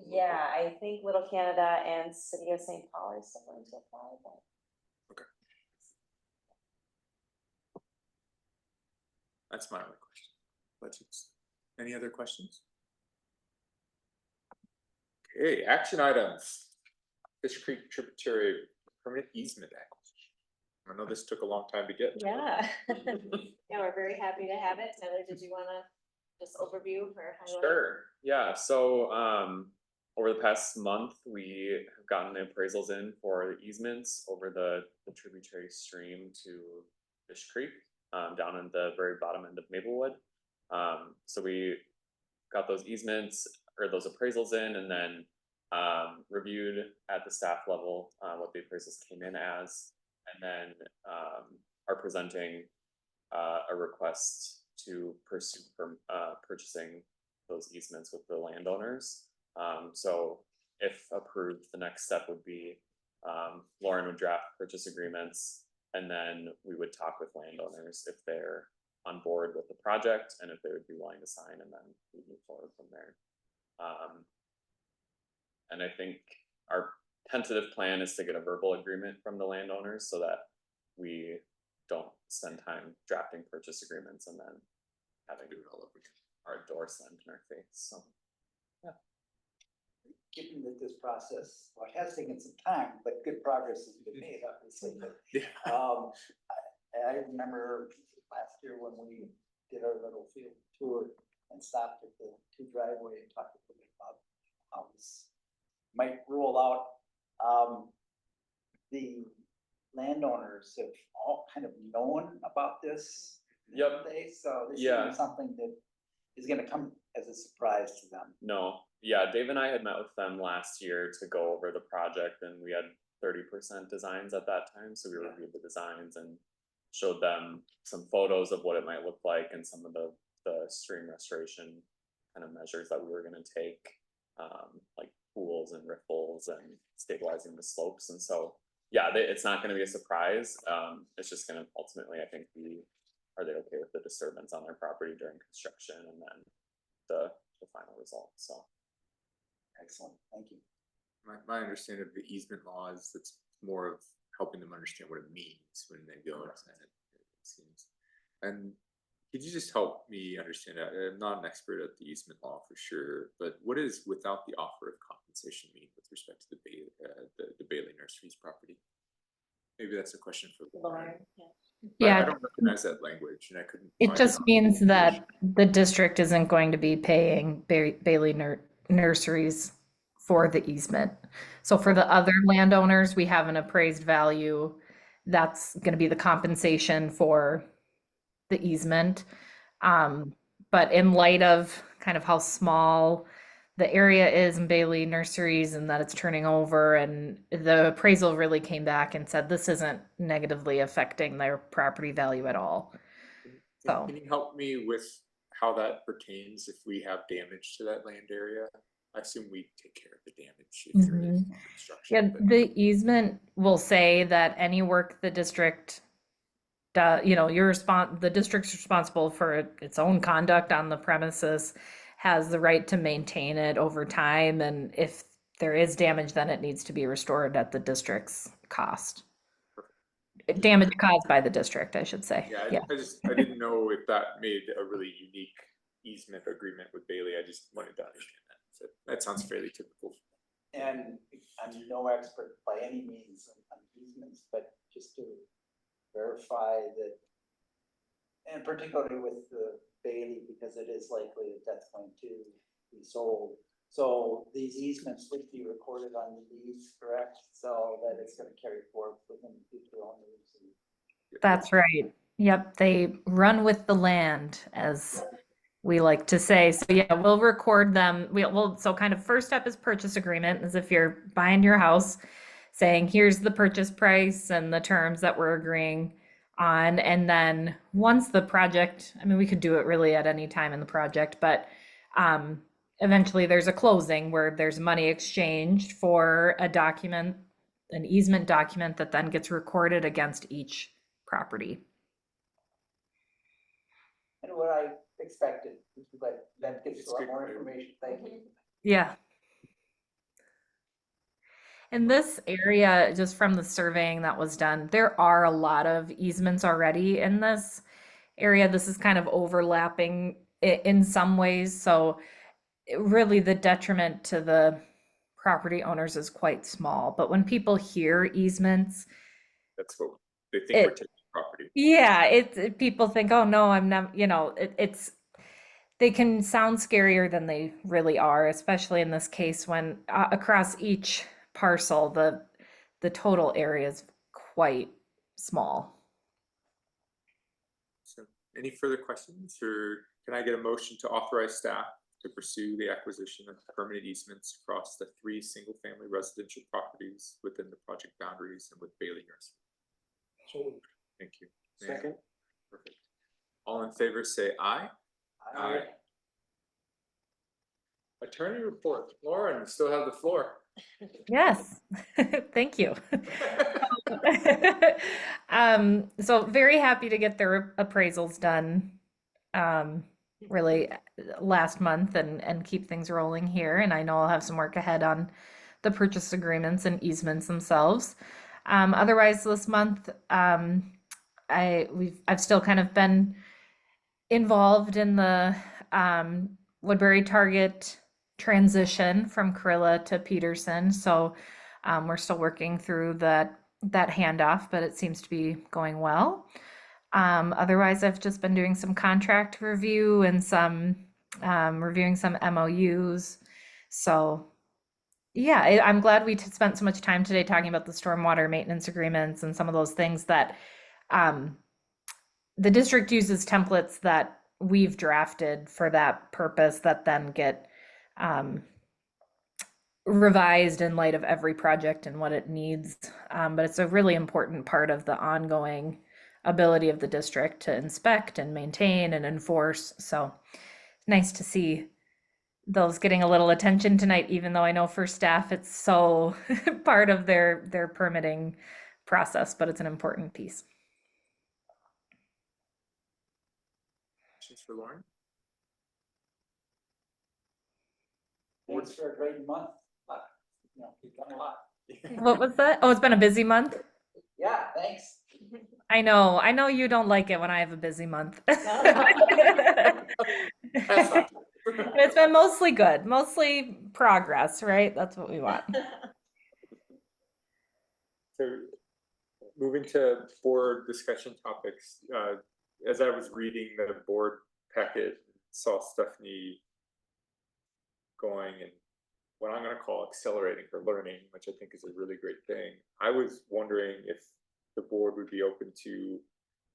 yeah, I think Little Canada and City of St. Paul are still going to apply, but. Okay. That's my only question. Budgets. Any other questions? Okay, action items. Fish Creek tributary permanent easement acquisition. I know this took a long time to get. Yeah. Yeah, we're very happy to have it. Tyler, did you wanna just overview or highlight? Sure, yeah, so over the past month, we have gotten the appraisals in for the easements over the tributary stream to Fish Creek, down in the very bottom end of Maplewood. So we got those easements or those appraisals in, and then reviewed at the staff level what the appraisals came in as, and then are presenting a request to pursue purchasing those easements with the landowners. So if approved, the next step would be Lauren would draft purchase agreements, and then we would talk with landowners if they're on board with the project and if they would be willing to sign, and then we move forward from there. And I think our tentative plan is to get a verbal agreement from the landowners so that we don't spend time drafting purchase agreements and then having to do it all over again, our door slammed in our face. So Given that this process, well, it has taken some time, but good progress has been made, obviously. But, I remember last year when we did our little field tour and stopped at the 2 driveway and talked a little bit about how this might roll out. The landowners have all kind of known about this. Yep. So this Yeah. is something that is gonna come as a surprise to them. no, yeah, Dave and I had met with them last year to go over the project, and we had 30% designs at that time. So we reviewed the designs and showed them some photos of what it might look like and some of the stream restoration kind of measures that we were going to take, like pools and riffles and stabilizing the slopes. And so, yeah, it's not going to be a surprise. It's just going to ultimately, I think, be, are they okay with the disturbance on their property during construction, and then the final result. So Excellent, thank you. My understanding of the easement laws, that's more of helping them understand what it means when they go and sign it, it seems. And could you just help me understand that? I'm not an expert at the easement law for sure, but what is without the offer of compensation mean with respect to the Bailey Nurseries property? Maybe that's a question for Lauren. But I Yeah, don't recognize that language, and I couldn't. it find just on means the that the district isn't going to be paying Bailey Nurseries for the easement. So for the other landowners, we have an appraised value. That's going to be the compensation for the easement. But in light of kind of how small the area is in Bailey Nurseries and that it's turning over, and the appraisal really came back and said this isn't negatively affecting their property value at all. So Can you help me with how that pertains if we have damage to that land area? I assume we take care of the damage if there is construction. yeah, but- the easement will say that any work the district you know, the district's responsible for its own conduct on the premises, has the right to maintain it over time, and if there is damage, then it needs to be restored at the district's cost. Damage caused by the district, I should say. Yeah, I didn't know if that made a really unique easement agreement with Bailey. I just wanted to understand that. So that sounds fairly typical. And I'm no expert by any means on easements, but just to verify that, and particularly with the Bailey, because it is likely that that's going to be sold. So these easements would be recorded on the deeds, correct? So that it's going to carry forward within the future owners. That's right. Yep, they run with the land, as we like to say. So yeah, we'll record them. So kind of first step is purchase agreement, as if you're buying your house, saying here's the purchase price and the terms that we're agreeing on. And then once the project, I mean, we could do it really at any time in the project, but eventually there's a closing where there's money exchanged for a document, an easement document that then gets recorded against each property. And what I expected, but that gives a lot more information. Thank you. Yeah. In this area, just from the surveying that was done, there are a lot of easements already in this area. This is kind of overlapping in some ways. So really the detriment to the property owners is quite small. But when people hear easements, that's what they think we're taking property. Yeah, people think, oh no, I'm not, you know, they can sound scarier than they really are, especially in this case when across each parcel, the total area is quite small. So any further questions, or can I get a motion to authorize staff to pursue the acquisition of permanent easements across the 3 single-family residential properties within the project boundaries and with Bailey Nursery? So, Thank you. second. Perfect. All in favor say aye. Aye. Attorney report. Lauren, you still have the floor. Yes, thank you. So very happy to get their appraisals done really last month and keep things rolling here. And I know I'll have some work ahead on the purchase agreements and easements themselves. Otherwise this month, I've still kind of been involved in the Woodbury Target transition from Carilla to Peterson. So we're still working through that handoff, but it seems to be going well. Otherwise, I've just been doing some contract review and some reviewing some MOUs. So yeah, I'm glad we spent so much time today talking about the stormwater maintenance agreements and some of those things that the district uses templates that we've drafted for that purpose that then get revised in light of every project and what it needs. But it's a really important part of the ongoing ability of the district to inspect and maintain and enforce. So nice to see those getting a little attention tonight, even though I know for staff it's so part of their permitting process, but it's an important piece. Questions for Lauren? Thanks for a great month, but, you know, you've done a lot. What was that? Oh, it's been a busy month. Yeah, thanks. I know you don't like it when I have a busy month. That's not true. It's been mostly good, mostly progress, right? That's what we want. So, moving to board discussion topics, as I was reading the board packet, saw Stephanie going and what I'm gonna call accelerating her learning, which I think is a really great thing. I was wondering if the board would be open to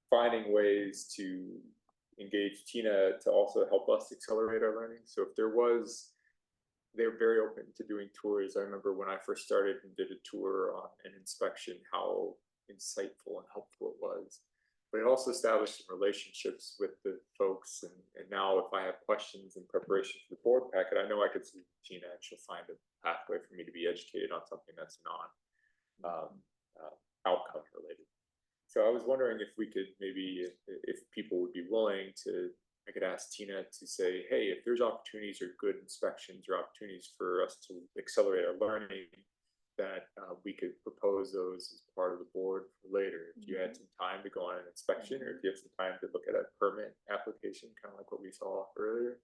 finding ways to engage Tina to also help us accelerate our learning. So if there was, they're very open to doing tours. I remember when I first started and did a tour on an inspection, how insightful and helpful it was. But it also established some relationships with the folks. And now if I have questions in preparation for the board packet, I know I could see Tina and she'll find a pathway for me to be educated on something that's outcome related. So I was wondering if we could maybe, if people would be willing to, I could ask Tina to say, hey, if there's opportunities or good inspections or opportunities for us to accelerate our learning, that we could propose those as part of the board for later. If you had some time to go on an inspection, or if you have some time to look at a permit application, kind of like what we saw earlier,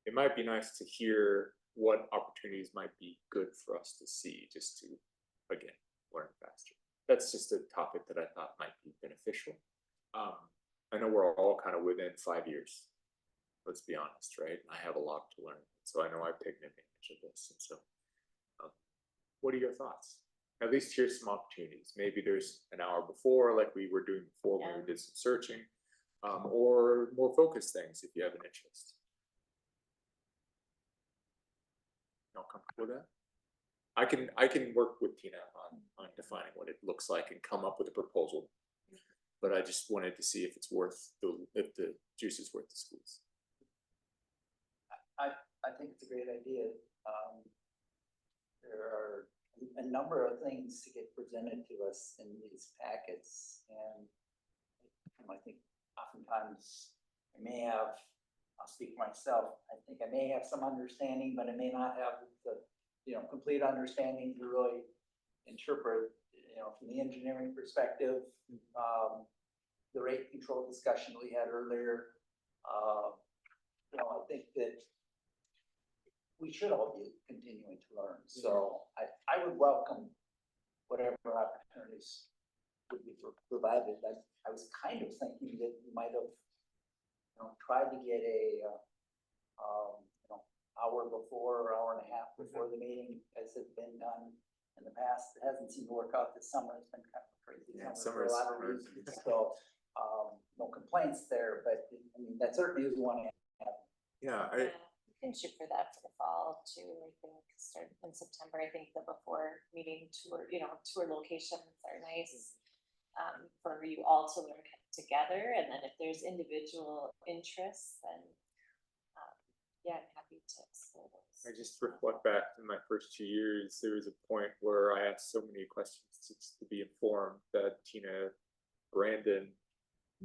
it might be nice to hear what opportunities might be good for us to see, just to, again, learn faster. That's just a topic that I thought might be beneficial. I know we're all kind of within 5 years. Let's be honest, right? I have a lot to learn, so I know I've taken advantage of this. And so, what are your thoughts? At least here's some opportunities. Maybe there's an hour before, like we were doing before when we did some searching, or more focused things if you have an interest. Y'all comfortable with that? I can work with Tina on defining what it looks like and come up with a proposal. But I just wanted to see if it's worth if the juice is worth the squeeze. I think it's a great idea. There are a number of things to get presented to us in these packets, and I think oftentimes I may have, I'll speak for myself, I think I may have some understanding, but I may not have the complete understanding to really interpret, from the engineering perspective, the rate control discussion we had earlier. I think that we should all be continuing to learn. So I would welcome whatever opportunities would be provided. I was kind of thinking that we might have, tried to get a, hour before or hour and a half before the meeting, as has been done in the past. It hasn't seemed to work out this summer. It's been kind of crazy summer for a lot of reasons. So no complaints there, but I mean, that certainly is one. Yeah, You can shoot for that for the fall too. I think start in September. I think the before meeting tour, tour locations are nice for you all to learn together. And then if there's individual interests, then yeah, I'm happy to explore those. I just reflect back to my first 2 years. There was a point where I asked so many questions just to be informed that Tina, Brandon,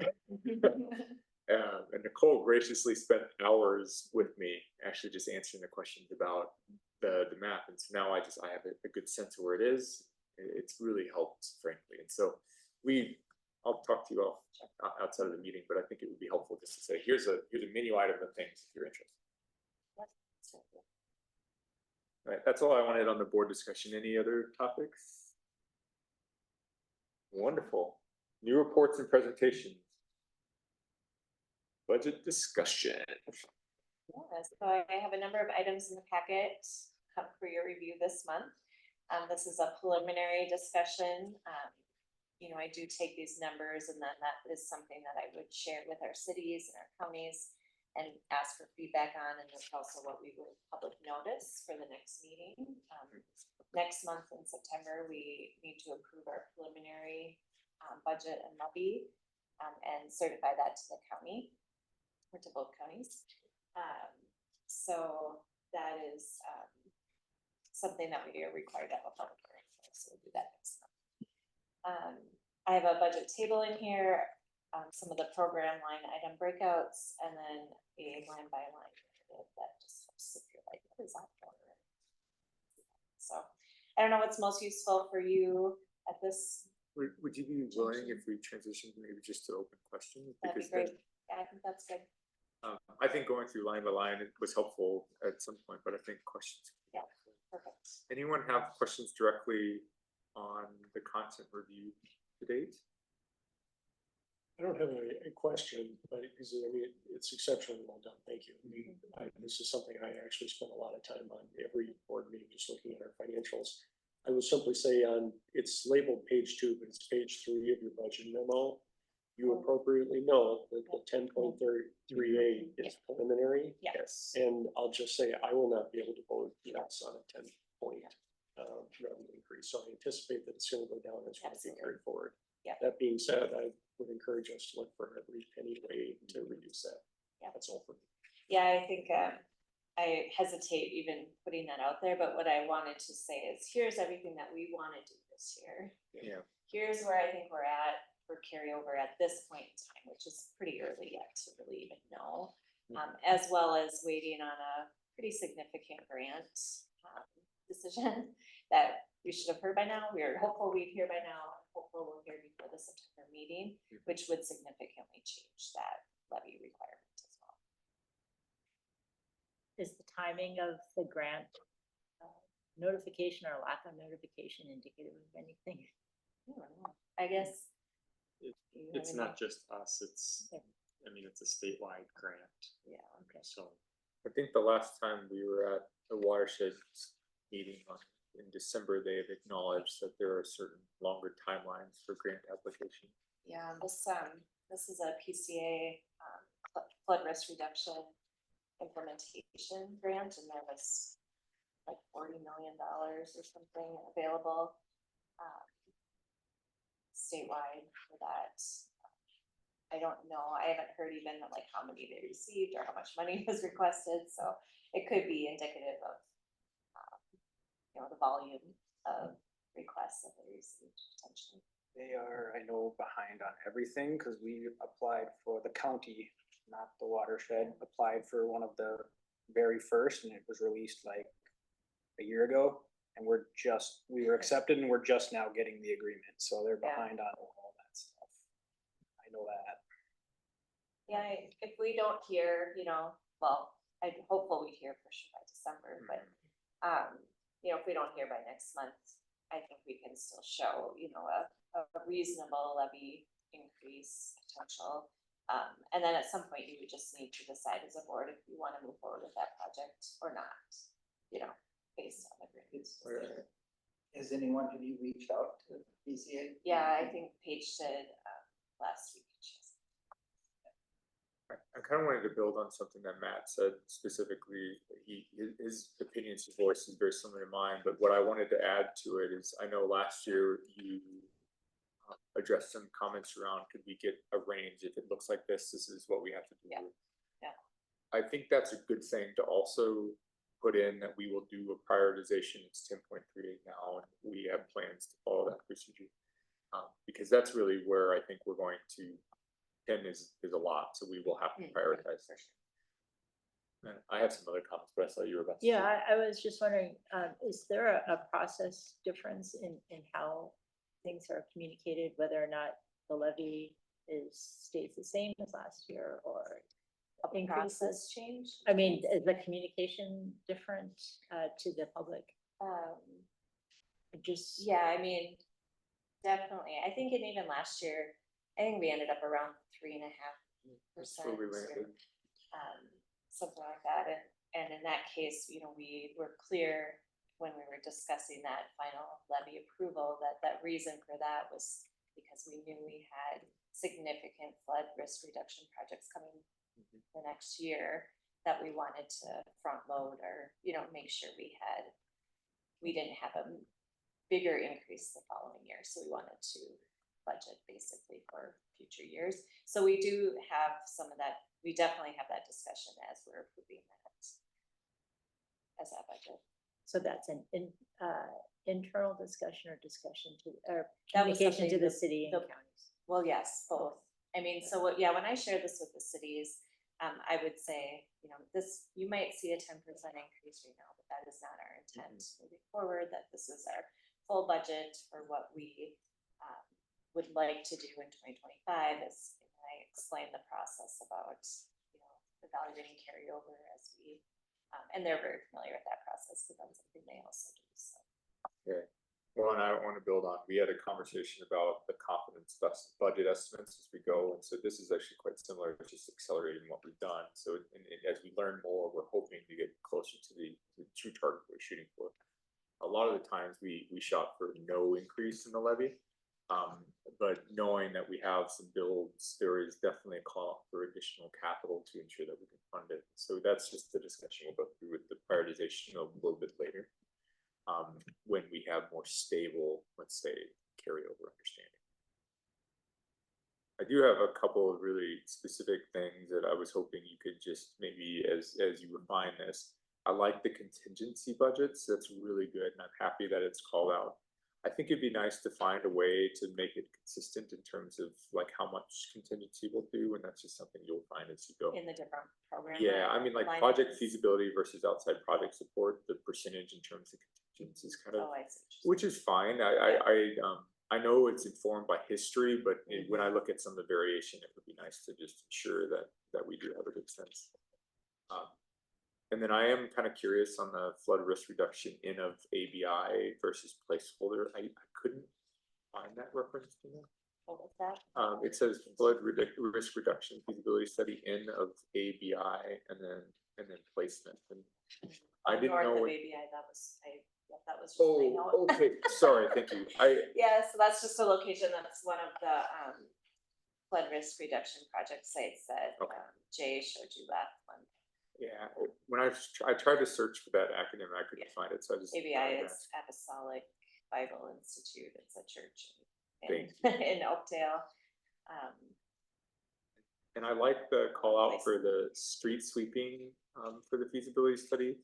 and Nicole graciously spent hours with me, actually just answering the questions about the map. And so now I have a good sense of where it is. It's really helped, frankly. And so I'll talk to you all outside of the meeting, but I think it would be helpful just to say, here's a menu item of things if you're interested. All right, that's all I wanted on the board discussion. Any other topics? Wonderful. New reports and presentations. Budget discussion. Yeah, so I have a number of items in the packet for your review this month. This is a preliminary discussion. I do take these numbers, and then that is something that I would share with our cities and our counties and ask for feedback on, and that's also what we would public notice for the next meeting. Next month in September, we need to approve our preliminary budget and levy and certify that to the county, or to both counties. So that is something that we are required to have a public hearing for, so we'll do that next month. I have a budget table in here, some of the program line item breakouts, and then a line by line that just helps if you're like, what is that for? So, I don't know what's most useful for you at this, Would you be willing if we transitioned maybe just to open questions? that'd be Because then, great. Yeah, I think that's good. I think going through line by line, it was helpful at some point, but I think questions. Yeah, perfect. Anyone have questions directly on the content review to date? I don't have a question, but because I mean, it's exceptionally well done. Thank you. I mean, this is something I actually spend a lot of time on every board meeting, just looking at our financials. I will simply say it's labeled page 2, but it's page 3 of your budget memo. You appropriately know that the 10.38 is preliminary. Yeah. Yes. And I'll just say, I will not be able to vote yes on a 10-point revenue increase. So I anticipate that it's going to go down as well as we carry forward. Yeah. That being said, I would encourage us to look for at least any way to reduce that. Yeah. That's all for me. Yeah, I think I hesitate even putting that out there, but what I wanted to say is, here's everything that we want to do this year. Yeah. Here's where I think we're at for carryover at this point in time, which is pretty early yet to really even know. As well as waiting on a pretty significant grant decision that we should have heard by now. We are hopeful we'd hear by now. Hopeful we'll hear before the September meeting, which would significantly change that levy requirement as well. Is the timing of the grant notification or lack of notification indicative of anything? I don't know. I guess. It's not just us, it's, I mean, it's a statewide grant. Yeah. Okay. So I think the last time we were at a watershed meeting in December, they have acknowledged that there are certain longer timelines for grant application. Yeah, this is a PCA flood risk reduction implementation grant, and there was like $40 million or something available statewide for that. I don't know. I haven't heard even like how many they received or how much money was requested, so it could be indicative of the volume of requests that they received potentially. They are, I know, behind on everything because we applied for the county, not the watershed, applied for one of the very first, and it was released like a year ago. And we were accepted, and we're just now getting the agreement. So they're behind on all that stuff. I know that. Yeah, if we don't hear, well, I'm hopeful we hear for sure by December, but if we don't hear by next month, I think we can still show, a reasonable levy increase potential. And then at some point you would just need to decide as a board if you want to move forward with that project or not, based on the grants. Has anyone, have you reached out to BCA? Yeah, I think Paige did last week. I kind of wanted to build on something that Matt said specifically. His opinions, his voice is very similar to mine, but what I wanted to add to it is, I know last year you addressed some comments around, could we get a range? If it looks like this is what we have to do. Yeah. I think that's a good thing to also put in, that we will do a prioritization. It's 10.38 now, and we have plans to follow that procedure. Because that's really where I think we're going to 10 is a lot, so we will have to prioritize. And I have some other comments, but I saw you were about to. Yeah, I was just wondering, is there a process difference in how things are communicated, whether or not the levy stays the same as last year or increases? Process change? I mean, is the communication different to the public? Yeah, I mean, definitely. I think even last year, I think we ended up around 3.5%. Where we landed. Something like that. And in that case, we were clear when we were discussing that final levy approval that reason for that was because we knew we had significant flood risk reduction projects coming the next year that we wanted to front load or, make sure we didn't have a bigger increase the following year. So we wanted to budget basically for future years. So we do have some of that. We definitely have that discussion as we're approving that as that budget. So that's an internal discussion or That was communication to something the city and counties? Well, yes, both. I mean, so when I share this with the cities, I would say, this, you might see a 10% increase right now, but that is not our intent moving forward, that this is our full budget for what we would like to do in 2025, as I explained the process about, evaluating carryover as we, and they're very familiar with that process, because that's something they also do, so. Okay. Well, and I want to build on, we had a conversation about the confidence budget estimates as we go, and so this is actually quite similar, just accelerating what we've done. So as we learn more, we're hoping to get closer to the true target we're shooting for. A lot of the times we shot for no increase in the levy, but knowing that we have some builds, there is definitely a call for additional capital to ensure that we can fund it. So that's just the discussion we'll go through with the prioritization a little bit later. When we have more stable, let's say, carryover understanding. I do have a couple of really specific things that I was hoping you could just maybe, as you refine this, I like the contingency budgets. That's really good, and I'm happy that it's called out. I think it'd be nice to find a way to make it consistent in terms of like how much contingency we'll do, and that's just something you'll find as you go. In the different programs. Yeah, I mean, like project feasibility versus outside project support, the percentage in terms of contingency is kind of, Oh, I see. which is fine. I know it's informed by history, but when I look at some of the variation, it would be nice to just ensure that we do have a good sense. And then I am kind of curious on the flood risk reduction in of ABI versus placeholder. I couldn't find that reference to that. What was that? It says flood risk reduction feasibility study in of ABI and then placement. And I didn't North know. of ABI, that was just my Oh, note. okay. Sorry, thank you. Yeah, so that's just a location, that's one of the flood risk reduction project sites that Jay showed you last one. Yeah, when I tried to search for that acronym, I couldn't find it, so I just. ABI is Apostolic Bible Institute, it's a church Thank in Oakdale. And I like the call out for the street sweeping for the feasibility study.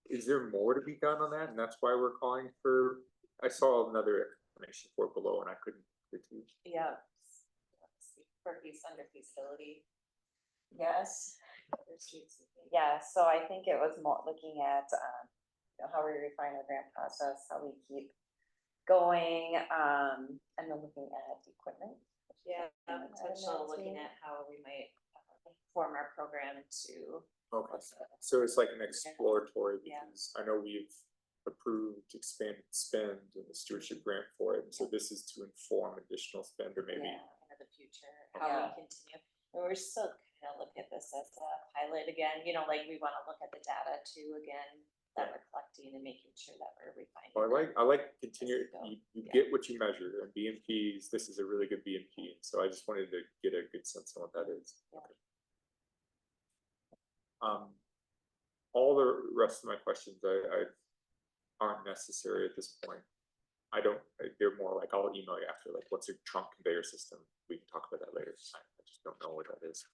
Is there more to be done on that? And that's why we're calling for, I saw another explanation for it below and I couldn't get to. Yeah. For under feasibility. Yes. Yeah, so I think it was more looking at, how we refine our grant process, how we keep going, and then looking at equipment. Yeah, potential looking at how we might form our program to. Okay, so it's like an exploratory, because I know we've approved expanded spend and the stewardship grant for it, so this is to inform additional spend or maybe. Yeah, in the future, how we continue, and we're still kind of look at this as a pilot again, like we want to look at the data too again, that we're collecting and making sure that we're refining. Well, I like continue, you get what you measure, and BMPs, this is a really good BMP, so I just wanted to get a good sense of what that is. Yeah. Okay. All the rest of my questions I aren't necessary at this point. They're more like, I'll email you after, like, what's a trunk conveyor system? We can talk about that later. I just don't know what that is.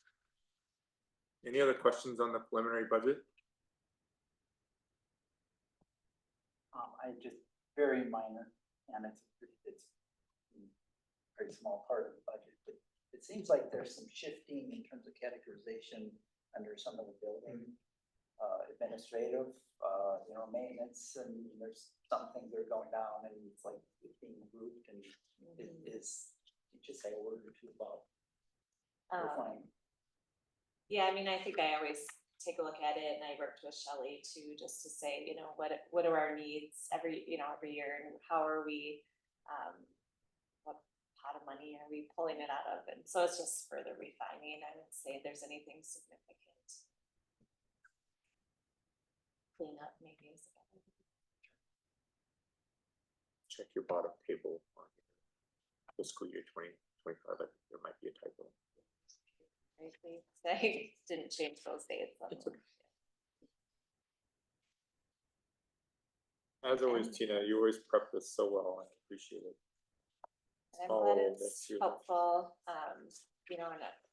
Any other questions on the preliminary budget? I just, very minor, and it's a very small part of the budget, but it seems like there's some shifting in terms of categorization under some of the building, administrative, maintenance, and there's some things that are going down, and it's like being grouped, and you just say a word or two about refining. Yeah, I mean, I think I always take a look at it, and I worked with Shelley too, just to say, what are our needs every year, and how are we, what pot of money are we pulling it out of? And so it's just further refining. I would say if there's anything significant. Clean up maybe is a better. Check your bottom table on fiscal year 2025. I think there might be a typo. I didn't change those dates. As always, Tina, you always prep this so well. I appreciate it. I'm glad it's helpful. And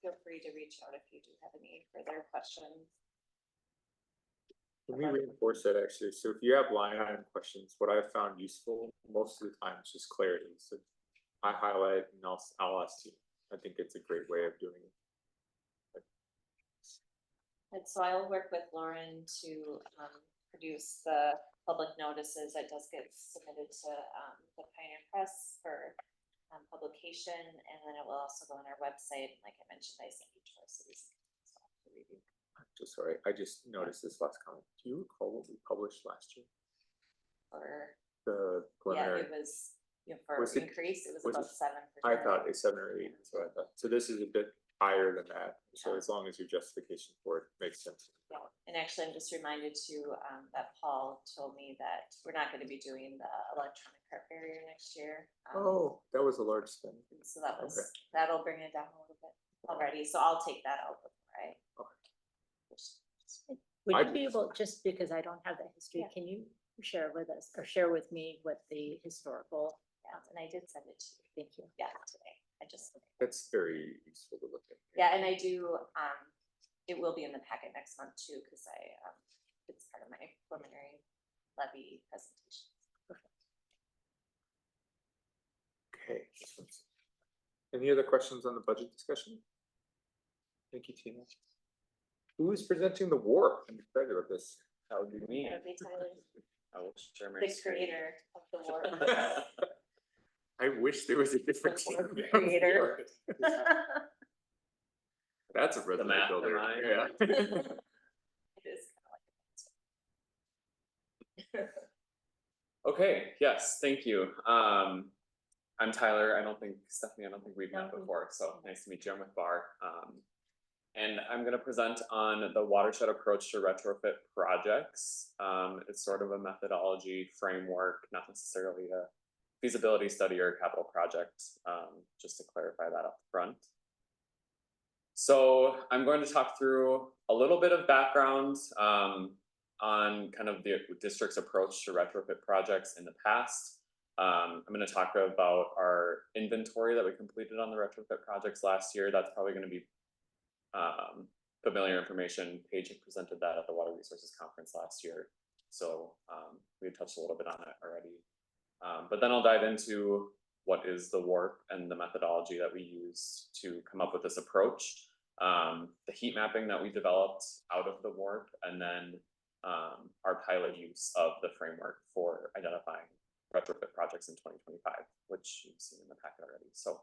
feel free to reach out if you do have any further questions. Let me reinforce that actually. So if you have line item questions, what I've found useful most of the time is just clarity. So I highlight and I'll ask you. I think it's a great way of doing it. And so I'll work with Lauren to produce the public notices that does get submitted to the Pioneer Press for publication, and then it will also go on our website. Like I mentioned, I sent you to our cities. To review. I'm just sorry, I just noticed this last comment. Do you recall what we published last year? Or The yeah, preliminary. it was, you know, for Was it- increase, it was was about it- 7%. I thought a 7 or 8, so I thought, so this is a bit higher than that, so as long as your justification for it makes sense. Yeah, and actually, I'm just reminded too, that Paul told me that we're not gonna be doing the electronic cart barrier next year. Oh, that was a large spend. So that was, okay. that'll bring it down a little bit already, so I'll take that out before I. Would I- you be able, just because I don't have that history, Yeah. can you share with us or share with me what the historical? Yeah, and I did send it to you. Thank you. Yeah, today, I just. That's very useful to look at. Yeah, and I do, it will be in the packet next month too, because it's part of my preliminary levy presentation. Okay. Any other questions on the budget discussion? Thank you, Tina. Who is presenting the warp? I'm excited about this. That would be me. That'd be Tyler, I will share my the screen. creator of the war. I wish there was a different team. Creator. That's a resume builder. mastermind. Yeah. It is kind of like. Okay, yes, thank you. I'm Tyler. I don't think we've met before, so nice to meet you. I'm with Bar. And I'm gonna present on the watershed approach to retrofit projects. It's sort of a methodology framework, not necessarily a feasibility study or a capital project, just to clarify that up front. So I'm going to talk through a little bit of background on kind of the district's approach to retrofit projects in the past. I'm going to talk about our inventory that we completed on the retrofit projects last year. That's probably going to be familiar information. Paige had presented that at the Water Resources Conference last year. So we had touched a little bit on it already. But then I'll dive into what is the warp and the methodology that we use to come up with this approach, the heat mapping that we developed out of the warp, and then our pilot use of the framework for identifying retrofit projects in 2025, which you've seen in the packet already. So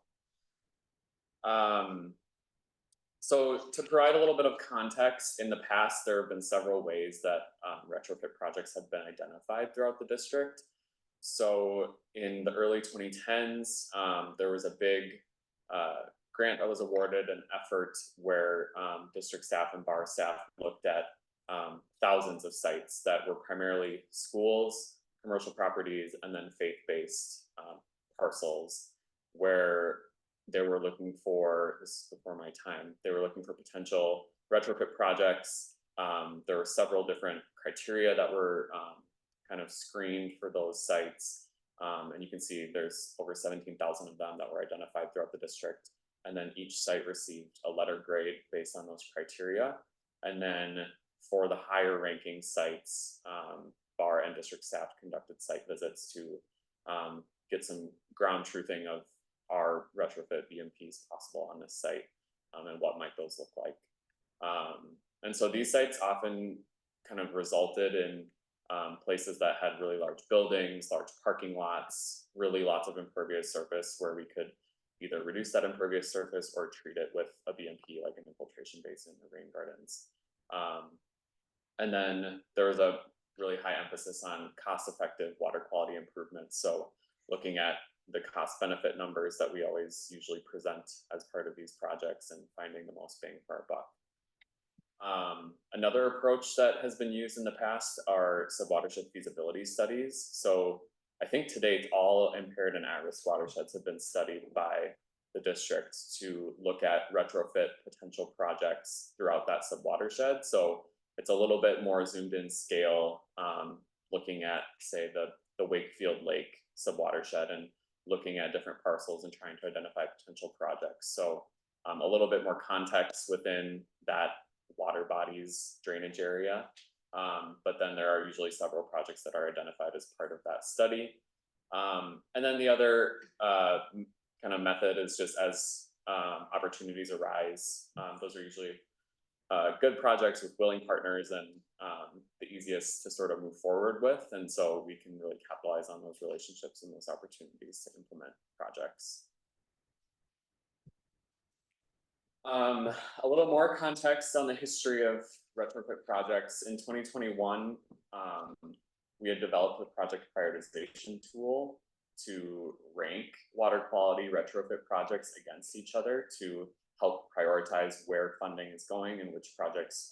to provide a little bit of context, in the past, there have been several ways that retrofit projects have been identified throughout the district. So in the early 2010s, there was a big grant that was awarded, an effort where district staff and Bar staff looked at thousands of sites that were primarily schools, commercial properties, and then faith-based parcels, where they were looking for, this is before my time, they were looking for potential retrofit projects. There were several different criteria that were kind of screened for those sites. And you can see there's over 17,000 of them that were identified throughout the district. And then each site received a letter grade based on those criteria. And then for the higher ranking sites, Bar and district staff conducted site visits to get some ground truthing of are retrofit BMPs possible on this site, and what might those look like. And so these sites often kind of resulted in places that had really large buildings, large parking lots, really lots of impervious surface where we could either reduce that impervious surface or treat it with a BMP like an infiltration basin or rain gardens. And then there was a really high emphasis on cost-effective water quality improvements. So looking at the cost benefit numbers that we always usually present as part of these projects and finding the most bang for our buck. Another approach that has been used in the past are subwatershed feasibility studies. So I think to date, all impaired and at-risk watersheds have been studied by the district to look at retrofit potential projects throughout that subwatershed. So it's a little bit more zoomed in scale, looking at, say, the Wakefield Lake subwatershed and looking at different parcels and trying to identify potential projects. So a little bit more context within that water body's drainage area. But then there are usually several projects that are identified as part of that study. And then the other kind of method is just as opportunities arise. Those are usually good projects with willing partners and the easiest to sort of move forward with. And so we can really capitalize on those relationships and those opportunities to implement projects. A little more context on the history of retrofit projects. In 2021, we had developed a project prioritization tool to rank water quality retrofit projects against each other to help prioritize where funding is going and which projects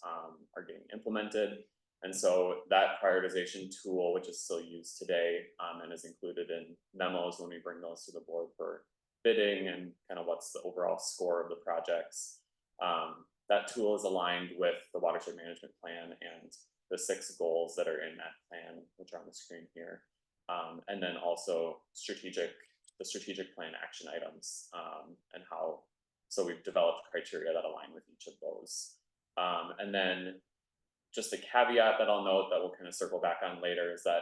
are getting implemented. And so that prioritization tool, which is still used today and is included in memos when we bring those to the board for bidding and kind of what's the overall score of the projects. That tool is aligned with the watershed management plan and the 6 goals that are in that plan, which are on the screen here. And then also the strategic plan action items and how, so we've developed criteria that align with each of those. And then just a caveat that I'll note that we'll kind of circle back on later is that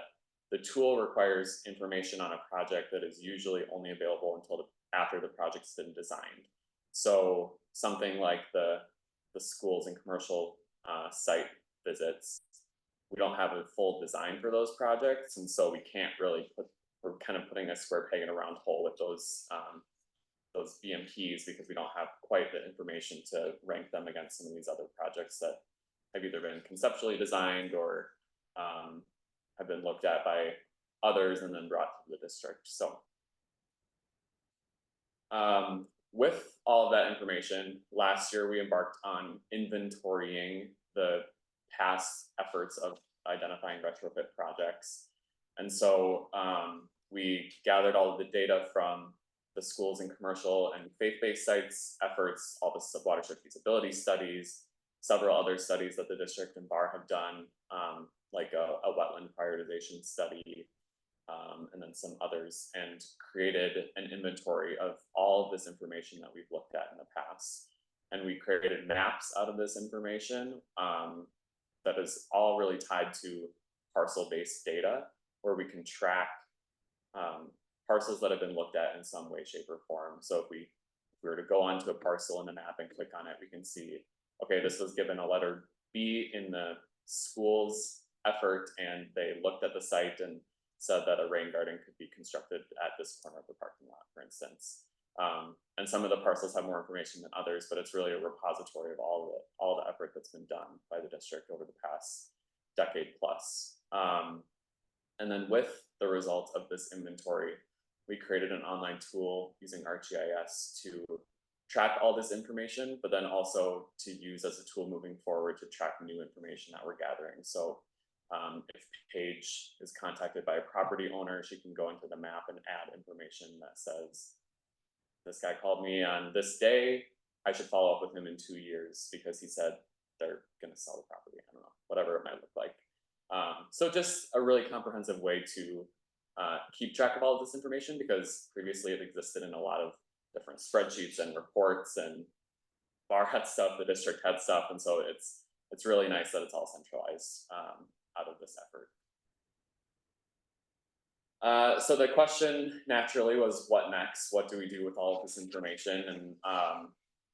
the tool requires information on a project that is usually only available until after the project's been designed. So something like the schools and commercial site visits, we don't have a full design for those projects, and so we can't really we're kind of putting a square peg in a round hole with those BMPs because we don't have quite the information to rank them against some of these other projects that have either been conceptually designed or have been looked at by others and then brought to the district. So with all of that information, last year we embarked on inventorying the past efforts of identifying retrofit projects. And so we gathered all of the data from the schools and commercial and faith-based sites efforts, all the watershed feasibility studies, several other studies that the district and BAR have done, like a wetland prioritization study, and then some others, and created an inventory of all of this information that we've looked at in the past. And we created maps out of this information that is all really tied to parcel-based data, where we can track parcels that have been looked at in some way, shape, or form. So if we were to go onto a parcel in the map and click on it, we can see, okay, this was given a letter B in the school's effort, and they looked at the site and said that a rain garden could be constructed at this corner of the parking lot, for instance. And some of the parcels have more information than others, but it's really a repository of all the effort that's been done by the district over the past decade plus. And then with the result of this inventory, we created an online tool using ArcGIS to track all this information, but then also to use as a tool moving forward to track new information that we're gathering. So if Paige is contacted by a property owner, she can go into the map and add information that says, this guy called me on this day, I should follow up with him in 2 years because he said they're going to sell the property. I don't know, whatever it might look like. So just a really comprehensive way to keep track of all of this information, because previously it existed in a lot of different spreadsheets and reports, and BAR had stuff, the district had stuff, and so it's really nice that it's all centralized out of this effort. So the question naturally was, what next? What do we do with all of this information? And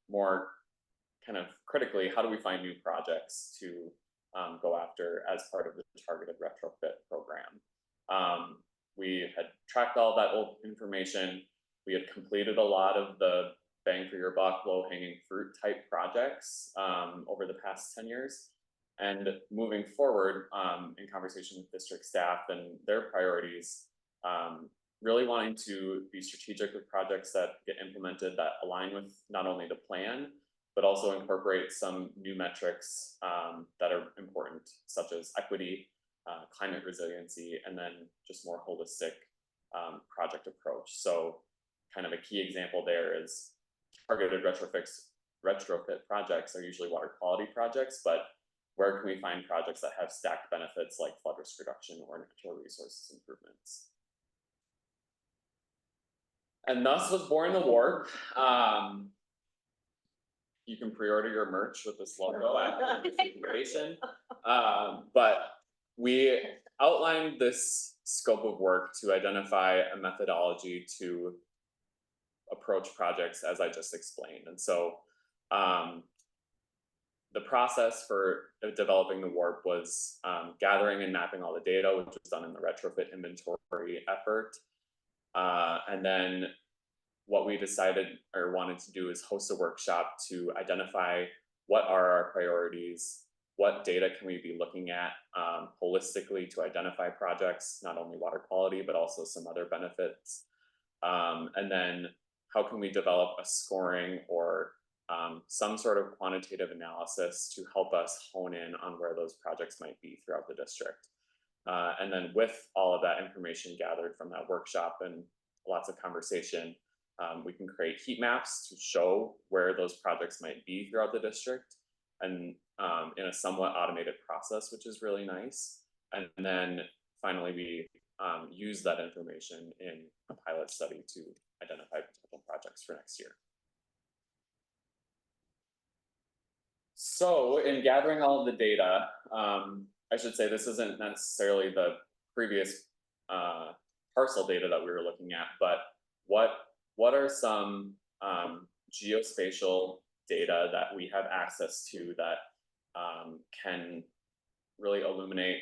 more kind of critically, how do we find new projects to go after as part of the targeted retrofit program? We had tracked all that old information. We had completed a lot of the bang for your buck, low hanging fruit type projects over the past 10 years. And moving forward, in conversation with district staff and their priorities, really wanting to be strategic with projects that get implemented that align with not only the plan, but also incorporate some new metrics that are important, such as equity, climate resiliency, and then just more holistic project approach. So kind of a key example there is targeted retrofit projects are usually water quality projects, but where can we find projects that have stacked benefits like flood risk reduction or natural resources improvements? And thus was born the WARP. You can pre-order your merch with this logo after this information. But we outlined this scope of work to identify a methodology to approach projects as I just explained. And so the process for developing the warp was gathering and mapping all the data, which was done in the retrofit inventory effort. And then what we decided or wanted to do is host a workshop to identify what are our priorities, what data can we be looking at holistically to identify projects, not only water quality, but also some other benefits. And then how can we develop a scoring or some sort of quantitative analysis to help us hone in on where those projects might be throughout the district. And then with all of that information gathered from that workshop and lots of conversation, we can create heat maps to show where those projects might be throughout the district, and in a somewhat automated process, which is really nice. And then finally, we use that information in a pilot study to identify potential projects for next year. So in gathering all of the data, I should say this isn't necessarily the previous parcel data that we were looking at, but what are some geospatial data that we have access to that can really illuminate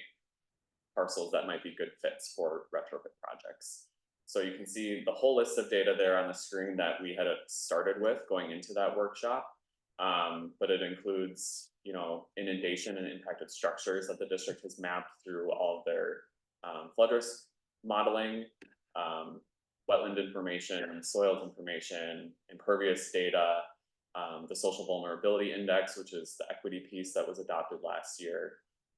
parcels that might be good fits for retrofit projects. So you can see the whole list of data there on the screen that we had started with going into that workshop. But it includes, you know, inundation and impacted structures that the district has mapped through all of their flood risk modeling, wetland information, soils information, impervious data, the social vulnerability index, which is the equity piece that was adopted last year,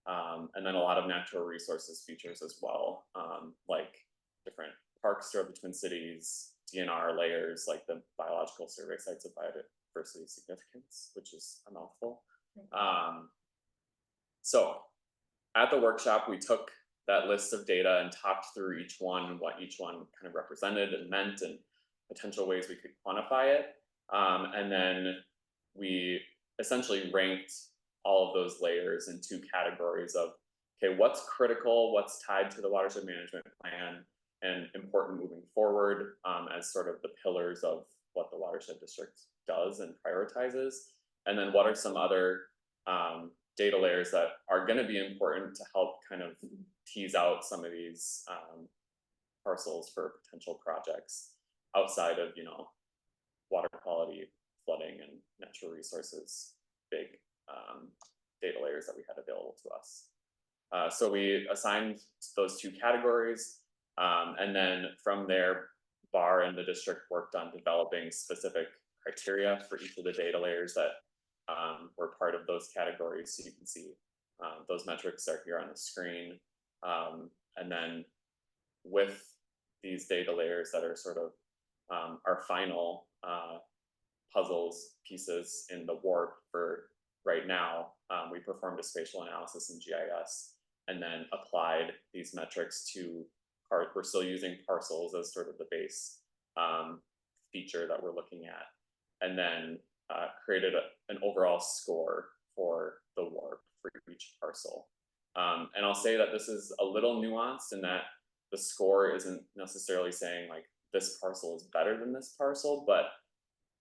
and then a lot of natural resources features as well, like different parks throughout the Twin Cities, DNR layers, like the biological survey sites of biodiversity significance, which is a mouthful. So at the workshop, we took that list of data and talked through each one, what each one kind of represented and meant, and potential ways we could quantify it. And then we essentially ranked all of those layers in two categories of, okay, what's critical, what's tied to the watershed management plan and important moving forward, as sort of the pillars of what the watershed district does and prioritizes. And then what are some other data layers that are going to be important to help kind of tease out some of these parcels for potential projects outside of, you know, water quality, flooding, and natural resources, big data layers that we had available to us. So we assigned those two categories, and then from there, BAR and the district worked on developing specific criteria for each of the data layers that were part of those categories. So you can see those metrics are here on the screen. And then with these data layers that are sort of our final puzzles pieces in the warp for right now, we performed a spatial analysis in GIS and then applied these metrics to we're still using parcels as sort of the base feature that we're looking at, and then created an overall score for the warp for each parcel. And I'll say that this is a little nuanced in that the score isn't necessarily saying like this parcel is better than this parcel, but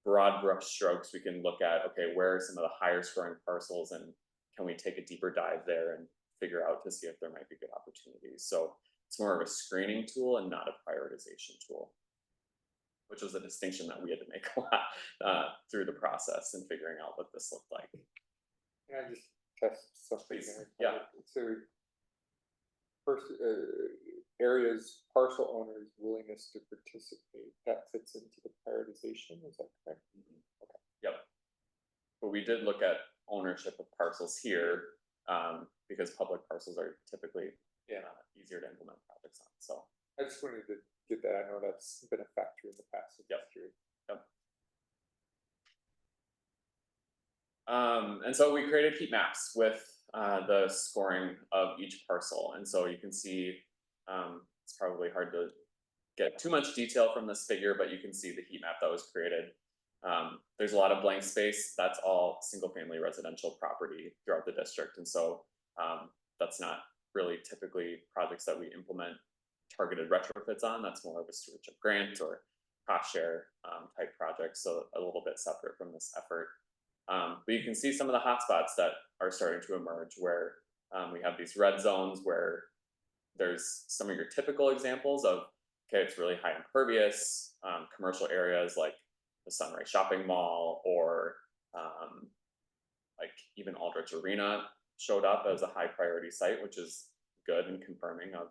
broad brush strokes, we can look at, okay, where are some of the higher scoring parcels and can we take a deeper dive there and figure out to see if there might be good opportunities. So it's more of a screening tool and not a prioritization tool, which was a distinction that we had to make a lot through the process and figuring out what this looked like. Can I just test something there? Yeah. So first, areas, parcel owners' willingness to participate, that fits into the prioritization, is that correct? Okay. Yep. But we did look at ownership of parcels here because public parcels are typically easier to implement projects on. So I just wanted to get that. I know that's been a factor in the past. Yep. And so we created heat maps with the scoring of each parcel. And so you can see, it's probably hard to get too much detail from this figure, but you can see the heat map that was created. There's a lot of blank space. That's all single family residential property throughout the district. And so that's not really typically projects that we implement targeted retrofits on. That's more of a stewardship grant or cost share type project. So a little bit separate from this effort. But you can see some of the hotspots that are starting to emerge where we have these red zones where there's some of your typical examples of, okay, it's really high impervious, commercial areas like the Sunrise Shopping Mall or like even Aldrich Arena showed up as a high priority site, which is good and confirming of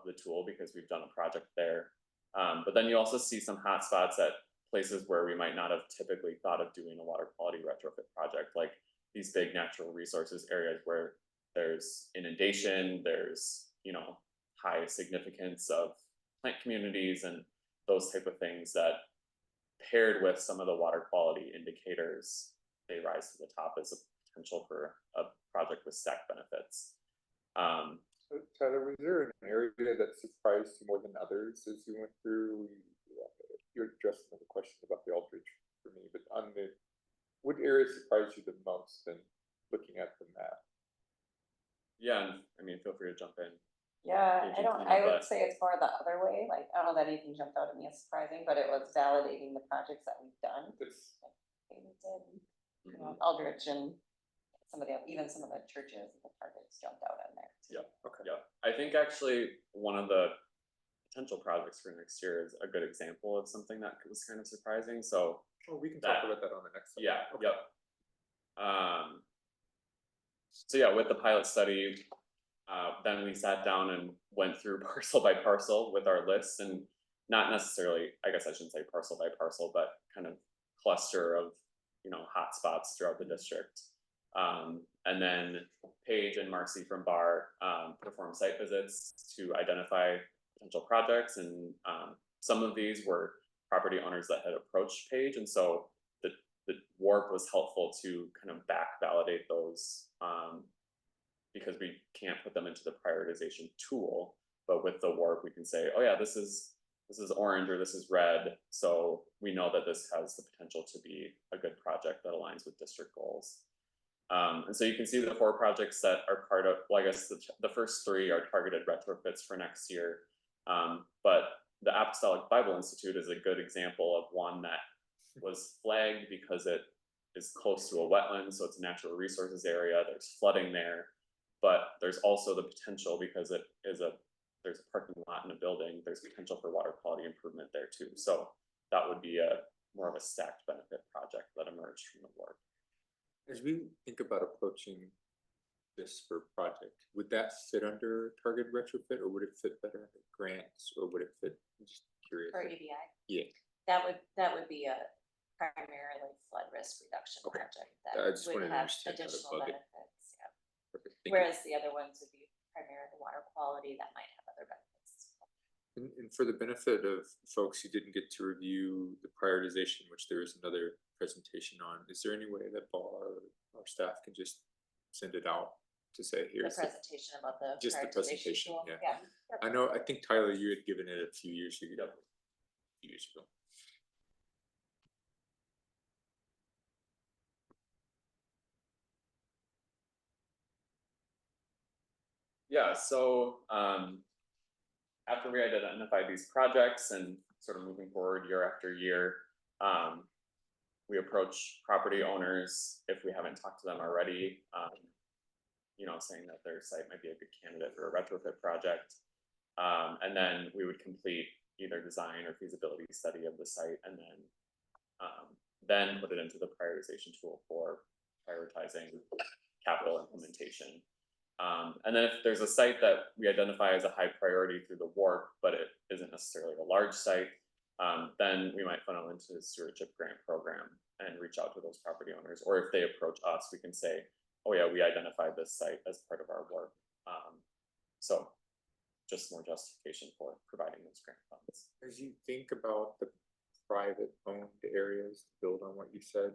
the tool because we've done a project there. But then you also see some hotspots at places where we might not have typically thought of doing a water quality retrofit project, like these big natural resources areas where there's inundation, there's, you know, high significance of plant communities and those type of things that paired with some of the water quality indicators, they rise to the top as a potential for a project with stack benefits. So Tyler, was there an area that surprised you more than others as you went through? You addressed another question about the Aldrich for me, but on the, what area surprised you the most in looking at the map? Yeah, I mean, feel free to jump in. Yeah, I would But- say it's more the other way, like, I don't know that anything jumped out at me as surprising, but it was validating the projects that we've done. This, We did, you know, Aldrich and some of the, even some of the churches, the targets jumped out in there. too. Yeah, okay. Yeah, I think actually one of the potential projects for next year is a good example of something that was kind of surprising. So oh, we can talk about that on the next slide. yeah, yep. So yeah, with the pilot study, then we sat down and went through parcel by parcel with our lists, and not necessarily, I guess I shouldn't say parcel by parcel, but kind of cluster of, you know, hotspots throughout the district. And then Paige and Marcy from BAR performed site visits to identify potential projects, and some of these were property owners that had approached Paige, and so the WARP was helpful to kind of back validate those because we can't put them into the prioritization tool, but with the WARP we can say, oh yeah, this is orange or this is red, so we know that this has the potential to be a good project that aligns with district goals. And so you can see the 4 projects that are part of, well, I guess the first 3 are targeted retrofits for next year. But the Apostolic Bible Institute is a good example of one that was flagged because it is close to a wetland, so it's a natural resources area, there's flooding there, but there's also the potential because it is there's a parking lot in a building, there's potential for water quality improvement there too. So that would be more of a stacked benefit project that emerged from the work. As we think about approaching this for project, would that fit under target retrofit, or would it fit better under grants, or would it fit? I'm just curious. For ABI, Yeah. that would be a primarily flood risk reduction Okay. project I that just would wanted to have understand how to additional bug it. benefits, yeah. Perfect. Thank you. Whereas the other ones would be primarily water quality that might have other benefits. And for the benefit of folks who didn't get to review the prioritization, which there is another presentation on, is there any way that our staff can just send it out to say, The here's presentation about the just the prioritization presentation, tool, yeah. I think Tyler, you had given it a few years ago. Yeah, so after we identified these projects and sort of moving forward year after year, we approach property owners if we haven't talked to them already, you know, saying that their site might be a good candidate for a retrofit project. And then we would complete either design or feasibility study of the site, and then put it into the prioritization tool for prioritizing capital implementation. And then if there's a site that we identify as a high priority through the WARP, but it isn't necessarily a large site, then we might funnel into the stewardship grant program and reach out to those property owners. Or if they approach us, we can say, oh yeah, we identified this site as part of our WARP. So just more justification for providing those grant funds. As you think about the private owned areas, build on what you said,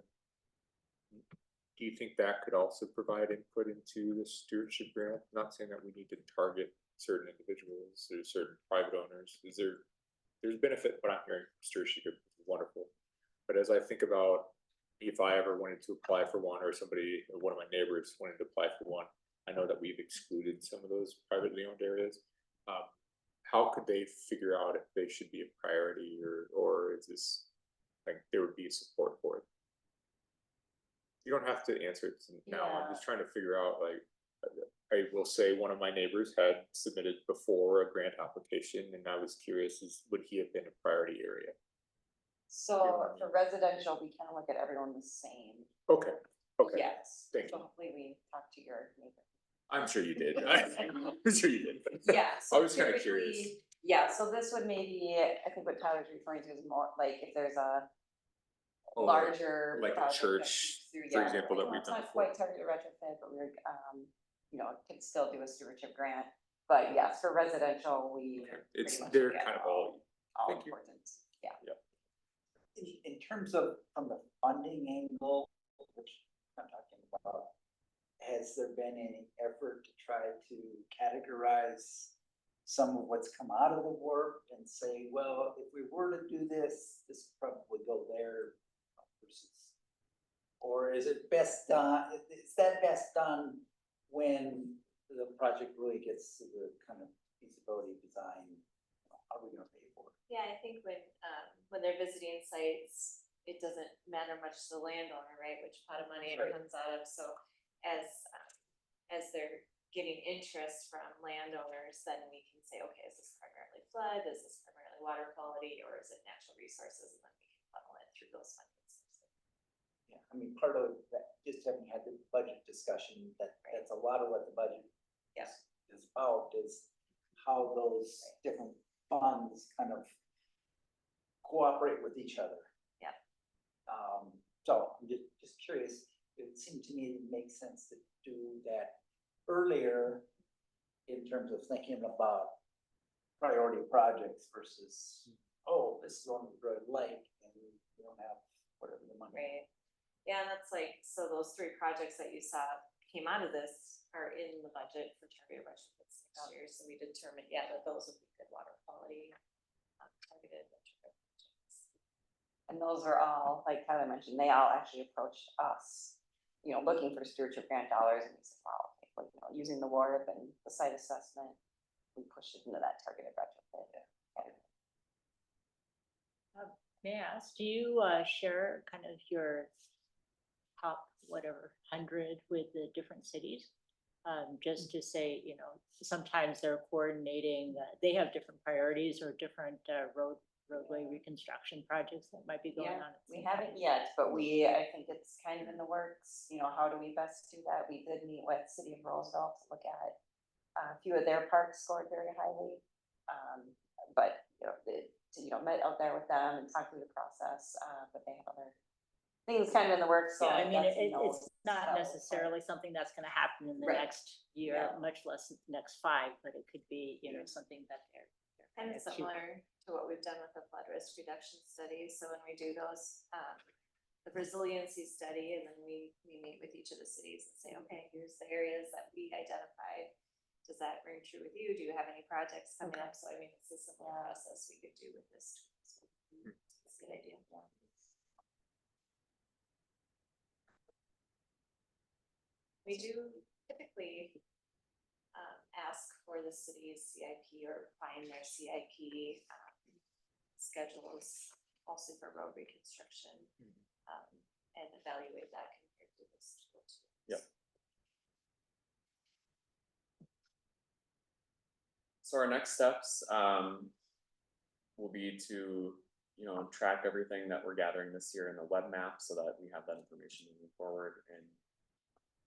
do you think that could also provide input into the stewardship grant? Not saying that we need to target certain individuals or certain private owners. There's benefit what I'm hearing from stewardship is wonderful. But as I think about if I ever wanted to apply for one, or somebody or one of my neighbors wanted to apply for one, I know that we've excluded some of those privately owned areas. How could they figure out if they should be a priority, or is this like there would be support for it? you don't have to answer it now, I'm just Yeah. trying to figure out, like, I will say one of my neighbors had submitted before a grant application, and I was curious, would he have been a priority area? So for residential, we kind of look at everyone the same. Okay, okay, Yes. thank So you. hopefully we talk to your neighbor. I'm sure you did, I'm sure you did. Yeah. I So was kind of curious. typically- Yeah, so this would maybe, I think what Tyler's referring to is more like if there's a Oh, larger. like a project that church, comes through, for yeah, example, like, that we've it's done not before. quite targeted retrofit, but we're, you know, could still do a stewardship grant. But yes, for residential, we. Okay, it's, pretty much they're look at kind of all, thank you. important, yeah. In terms of, from the funding angle, which I'm talking about, has there been any effort to try to categorize some of what's come out of the work and say, well, if we were to do this, this would probably go there versus? Or is it best done, is that best done when the project really gets to the kind of feasibility design? How are we gonna pay for it? Yeah, I think when they're visiting sites, it doesn't matter much to the landowner, right, which pot of money it Right. comes out of, so as they're getting interest from landowners, then we can say, okay, is this primarily flood, is this primarily water quality, or is it natural resources, and then we can funnel it through those funding sources. Yeah, I mean, part of that, just having had the budget discussion, that's a lot of what the budget Yeah. is about, is how those different funds kind of cooperate with each other. Yeah. So I'm just curious, it would seem to me it makes sense to do that earlier in terms of thinking about priority projects versus, oh, this is on the Red Lake and we don't have whatever the money. Right, yeah, and that's like, so those 3 projects that you saw came out of this are in the budget for targeted retrofits next year, so we determined, yeah, that those would be good water quality, targeted retrofit projects. And those are all, like Tyler mentioned, they all actually approached us, you know, looking for stewardship grant dollars, and we said, wow, okay, like, you know, using the WARP and the site assessment, we pushed it into that targeted retrofit. May I ask, do you share kind of your top, whatever, 100 with the different cities? Just to say, you know, sometimes they're coordinating, they have different priorities or different roadway reconstruction projects that might be going Yeah, on. at the we same haven't time. yet, but I think it's kind of in the works, you know, how do we best do that? We did meet with City of Roseville to look at a few of their parks scored very highly. But, you know, met out there with them and talked through the process, but they have other things kind of in the works, so. Yeah, I mean, that's a no it's not go, necessarily something that's gonna happen in the Right. next year, Yeah. much less next 5, but it could be, you know, something that they're Kind of shooting. similar to what we've done with the flood risk reduction studies, so when we do those, the resiliency study, and then we meet with each of the cities and say, okay, here's the areas that we identified. Does that ring true with you? Do you have any projects coming up? So I mean, it's a similar process we could do with this. So, it's a good idea. We do typically ask for the city's CIP or find their CIP schedules, also for road reconstruction, and evaluate that compared to this. Yep. So our next steps will be to, you know, track everything that we're gathering this year in the web map so that we have that information moving forward in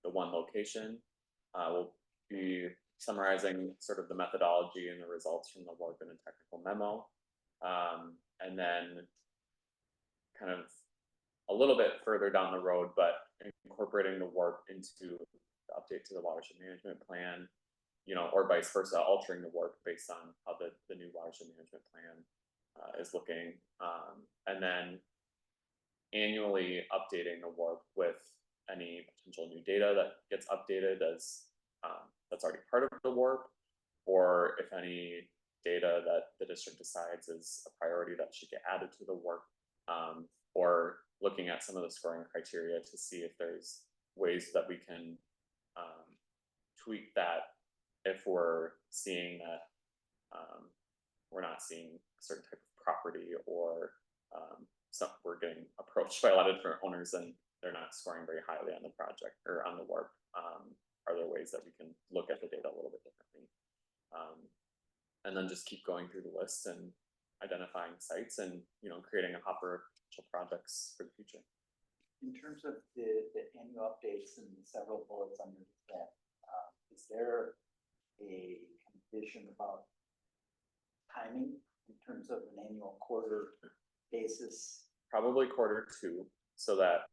the one location. We'll be summarizing sort of the methodology and the results from the WARP and a technical memo. And then kind of a little bit further down the road, but incorporating the WARP into the update to the watershed management plan, you know, or vice versa, altering the WARP based on how the new watershed management plan is looking. And then annually updating the WARP with any potential new data that gets updated as that's already part of the WARP, or if any data that the district decides is a priority that should get added to the WARP, or looking at some of the scoring criteria to see if there's ways that we can tweak that if we're seeing that we're not seeing a certain type of property, or we're getting approached by a lot of different owners and they're not scoring very highly on the project or on the warp. Are there ways that we can look at the data a little bit differently? And then just keep going through the list and identifying sites and, you know, creating a hopper of potential projects for the future. In terms of the annual updates and the several bullets under that, is there a condition about timing in terms of an annual quarter basis? Probably Q2, so that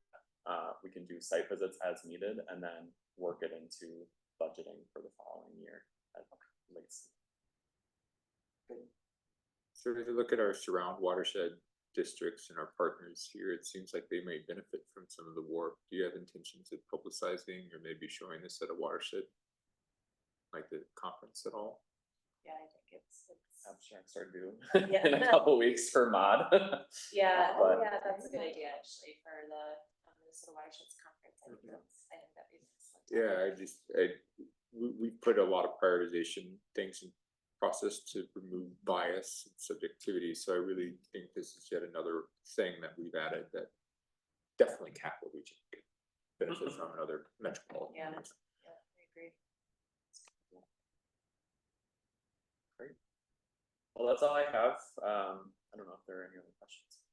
we can do site visits as needed and then work it into budgeting for the following year at least. So if you look at our surround watershed districts and our partners here, it seems like they may benefit from some of the warp. Do you have intentions of publicizing or maybe showing this at a watershed, like the conference at all? Yeah, I think it's. Abstracts are due Yeah. in a couple weeks for mod. Yeah, But- yeah, that's a good idea actually for the Minnesota Watersheds Conference. I think that'd be excellent. Yeah, we put a lot of prioritization things in process to remove bias and subjectivity. So I really think this is yet another thing that we've added that definitely Capital Region could benefit from another metropolitan. Yeah. area. Yeah, I agree. Great. Well, that's all I have. I don't know if there are any other questions.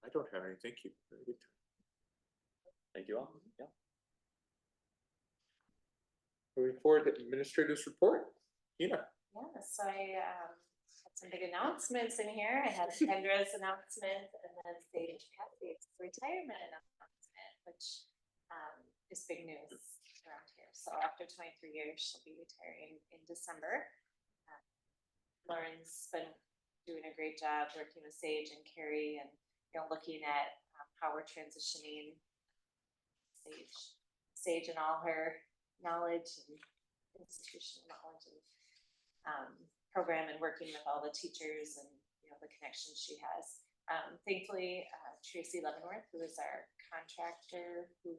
I don't have any. Thank you. Very good. Thank you all. Yeah. Moving forward to administrators report. Ina. Yeah, so I had some big announcements in here. I had Kendra's announcement and then Sage Cathie's retirement announcement, which is big news around here. So after 23 years, she'll be retiring in December. Lauren's been doing a great job working with Sage and Carrie and, you know, looking at how we're transitioning Sage and all her knowledge and institutional knowledge and program and working with all the teachers and, you know, the connections she has. Thankfully, Tracy Leavenworth, who is our contractor, who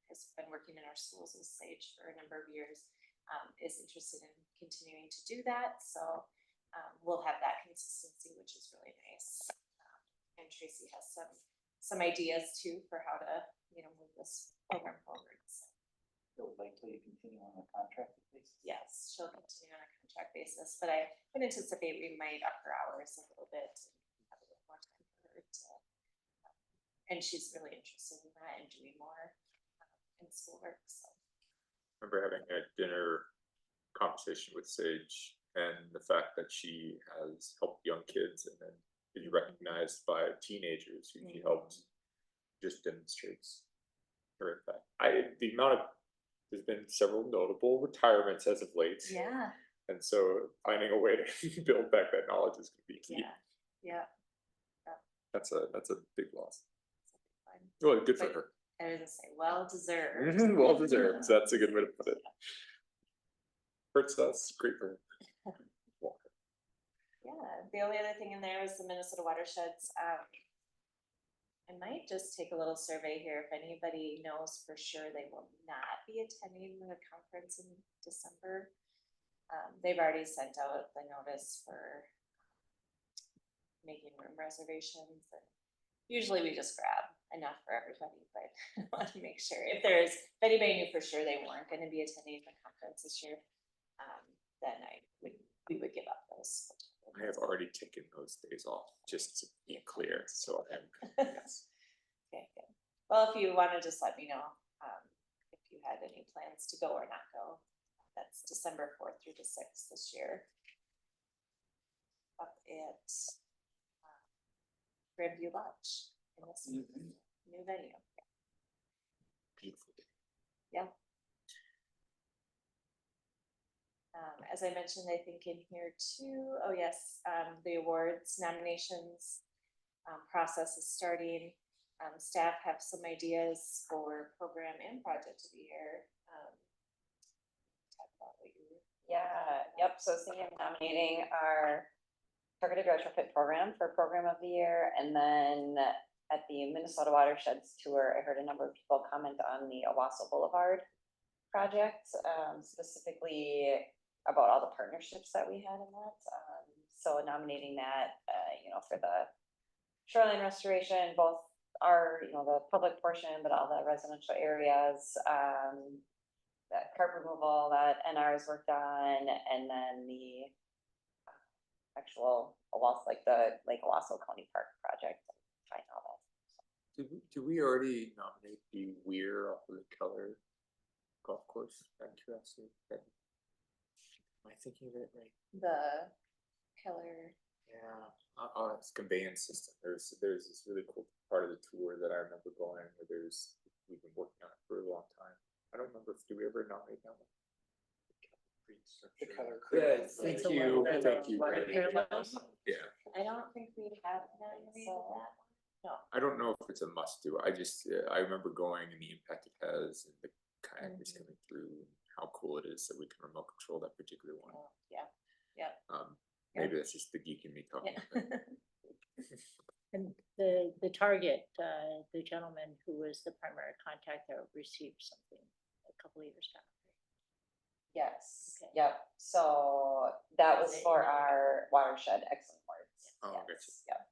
has been working in our schools with Sage for a number of years, is interested in continuing to do that. So we'll have that consistency, which is really nice. And Tracy has some ideas too for how to, you know, move this program forward. So. You'll likely continue on a contract basis? Yes, she'll continue on a contract basis, but I would anticipate we might up her hours a little bit and have a little more time for her to. And she's really interested in that and doing more in schoolwork. So. I remember having a dinner conversation with Sage and the fact that she has helped young kids and then is recognized by teenagers who she helped just demonstrates her impact. The amount of there's been several notable retirements as of late. Yeah. And so finding a way to build back that knowledge is going to be key. Yeah. That's a big loss. Well, good for her. I was gonna say, well deserved. Well deserved. That's a good way to put it. Hurts us, great for her. Yeah, the only other thing in there is the Minnesota Watersheds. I might just take a little survey here if anybody knows for sure they will not be attending the conference in December. They've already sent out the notice for making room reservations, and usually we just grab enough for everybody, but I want to make sure if anybody knew for sure they weren't going to be attending the conference this year, then we would give up those. I have already taken those days off, just to be clear, so I'm, yes. Okay, good. Well, if you want to just let me know, if you had any plans to go or not go, that's December 4th through the 6th this year. Up at Grandview Lodge in this new venue. Beautiful. Yeah. As I mentioned, I think in here too, oh yes, the awards nominations process is starting. Staff have some ideas for program and project of the year. Talk about what you. Yeah, yep, so thinking of nominating our targeted retrofit program for program of the year, and then at the Minnesota Watersheds Tour, I heard a number of people comment on the Owasso Boulevard project, specifically about all the partnerships that we had in that. So nominating that, you know, for the shoreline restoration, both our, you know, the public portion, but all the residential areas, that carpet removal that NR has worked on, and then the actual, like the Lake Owasso County Park project, trying all that. Did we already nominate the Weir off of the Keller golf course? I'm curiosity. Am I thinking of it right? The Keller. Yeah, on its conveyance system, there's this really cool part of the tour that I remember going, where we've been working on it for a long time. I don't remember, did we ever nominate that one? The Keller Yeah, Creek. thank you. Yeah, I don't think we have nominated that one. No. I don't know if it's a must do. I just, I remember going and the impact it has and the kayakers coming through, and how cool it is that we can remote control that particular one. Oh, yeah, yeah. Maybe that's just the geek in me talking. And the target, the gentleman who was the primary contact there received something a couple of years back. Yes, Okay. yep, so that was for our watershed excellent awards. Oh, Yes, gotcha.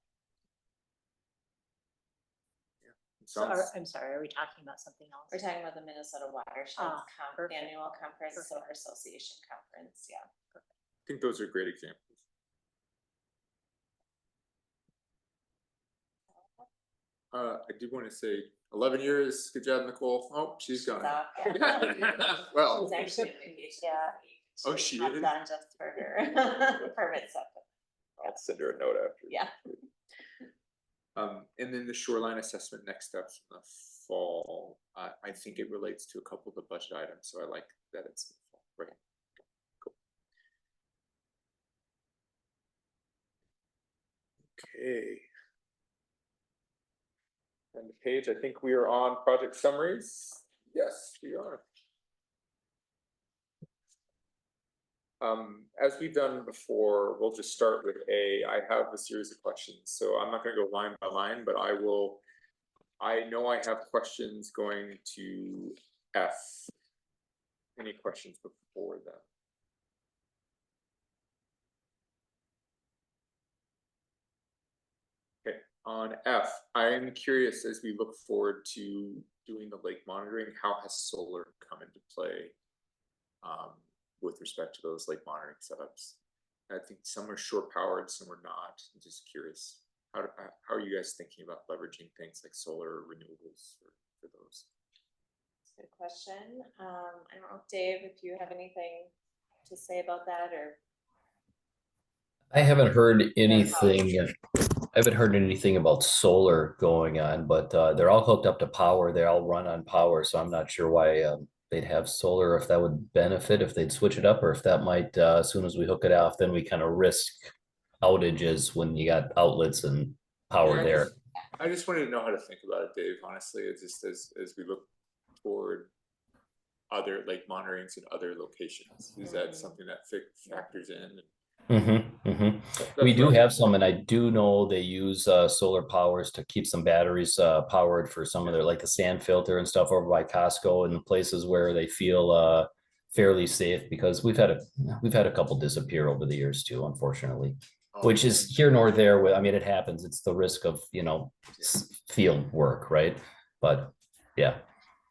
Yep. So I'm sorry, are we talking about something else? We're talking about the Minnesota Watershed Perfect. Annual Conference, so Perfect. our association conference, yeah. I think those are great examples. I do want to say 11 years. Good job, Nicole. Oh, she's gone. Well, She's actually on vacation. Yeah. oh, she Not is. done just for her permit stuff. I'll send her a note after. Yeah. And then the shoreline assessment next steps in the fall. I think it relates to a couple of the budget items, so I like that it's in the fall. Right. Cool. Okay. And the page, I think we are on project summaries. Yes, we are. As we've done before, we'll just start with A. I have a series of questions, so I'm not going to go line by line, but I know I have questions going to F. Any questions before that? Okay, on F, I'm curious as we look forward to doing the lake monitoring, how has solar come into play with respect to those lake monitoring setups? I think some are shore powered, some are not. I'm just curious. How are you guys thinking about leveraging things like solar or renewables for those? That's a good question. I don't know, Dave, if you have anything to say about that, or I haven't heard anything. I haven't heard anything about solar going on, but they're all hooked up to power. They all run on power, so I'm not sure why they'd have solar, if that would benefit, if they'd switch it up, or if that might, as soon as we hook it off, then we kind of risk outages when you got outlets and power Yeah, there. I just wanted to know how to think about it, Dave. Honestly, it's just as we look toward other lake monitorings in other locations, is that something that factors in? We do have some, and I do know they use solar powers to keep some batteries powered for some of their, like the sand filter and stuff over by Costco and the places where they feel fairly safe, because we've had a couple disappear over the years too, unfortunately. Which is here nor there. I mean, it happens. It's the risk of, field work, right? But yeah.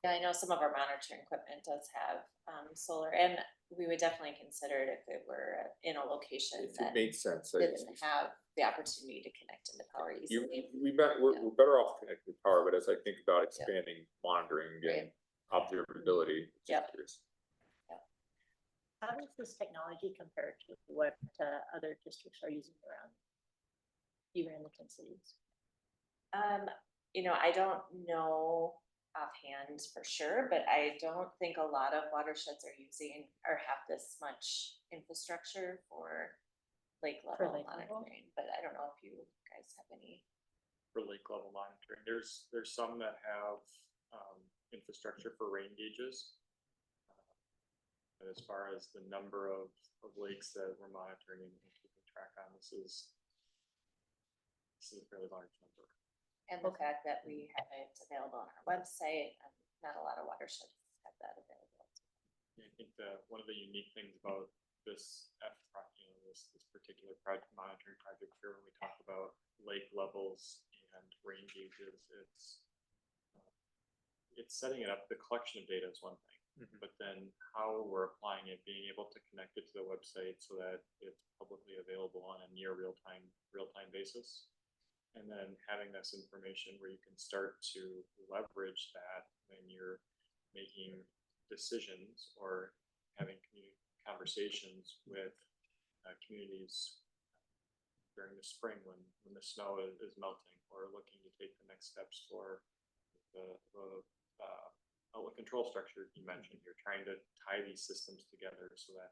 yeah, I know some of our monitoring equipment does have solar, and we would definitely consider it if it were in a location If it that made sense. didn't have the opportunity to connect into power easily. We're better off connected to power, but as I think about expanding monitoring and observability, Yep. curious. How does this technology compare to what other districts are using around, even in the Twin Cities? I don't know offhand for sure, but I don't think a lot of watersheds are using or have this much infrastructure for lake level monitoring, but I don't know if you guys have any. For lake level monitoring, there's some that have infrastructure for rain gauges. But as far as the number of lakes that we're monitoring and keeping track on, this is a fairly large number. And the fact that we have it available on our website, not a lot of watersheds have that available. I think that one of the unique things about this this particular project monitoring project here, when we talk about lake levels and rain gauges, it's setting it up. The collection of data is one thing, but then how we're applying it, being able to connect it to the website so that it's publicly available on a near real-time basis. And then having this information where you can start to leverage that when you're making decisions or having conversations with communities during the spring when the snow is melting, or looking to take the next steps for the outlet control structure you mentioned. You're trying to tie these systems together so that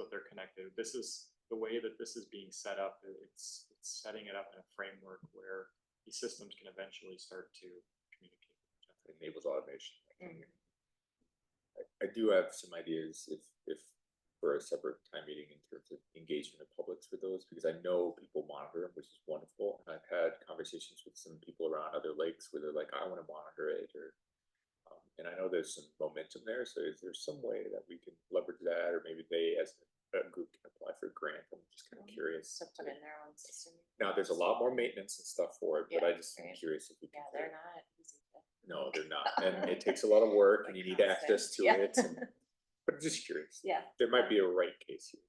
they're connected. This is the way that this is being set up. It's setting it up in a framework where these systems can eventually start to communicate. It enables automation. I do have some ideas if for a separate time meeting in terms of engagement of publics with those, because I know people monitor them, which is wonderful. And I've had conversations with some people around other lakes where they're like, I want to monitor it, or and I know there's some momentum there. So is there some way that we can leverage that, or maybe they as a group can apply for a grant? I'm just kind of curious. So put in their own system. Now there's a lot more maintenance and stuff for it, but I just am curious if we can. Yeah, they're not easy to. No, they're not, and it takes a lot of work, and you need access to it. And, but I'm just curious. Yeah. There might be a right case here.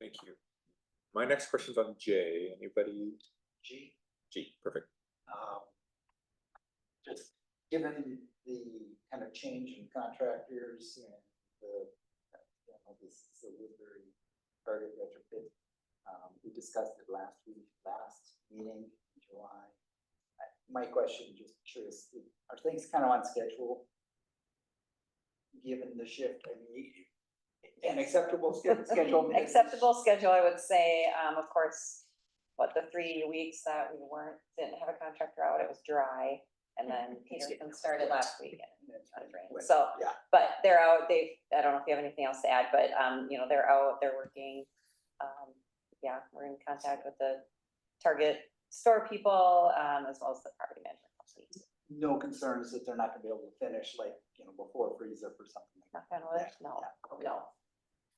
Thank you. My next question's on J. Anybody? G. G. Perfect. Just given the kind of change in contractors and the, this is a Woodbury target retrofit. We discussed it last meeting in July. My question, just curious, are things kind of on schedule? Given the shift, I mean, an acceptable schedule? Acceptable schedule, I would say, of course, what, the 3 weeks that we didn't have a contractor out, it was dry. And then Peterson started last week and it was rain. So, yeah. but they're out, I don't know if you have anything else to add, but, they're out, they're working. Yeah, we're in contact with the Target store people, as well as the property management companies. No concerns that they're not gonna be able to finish, like, before freeze up or something like that? No.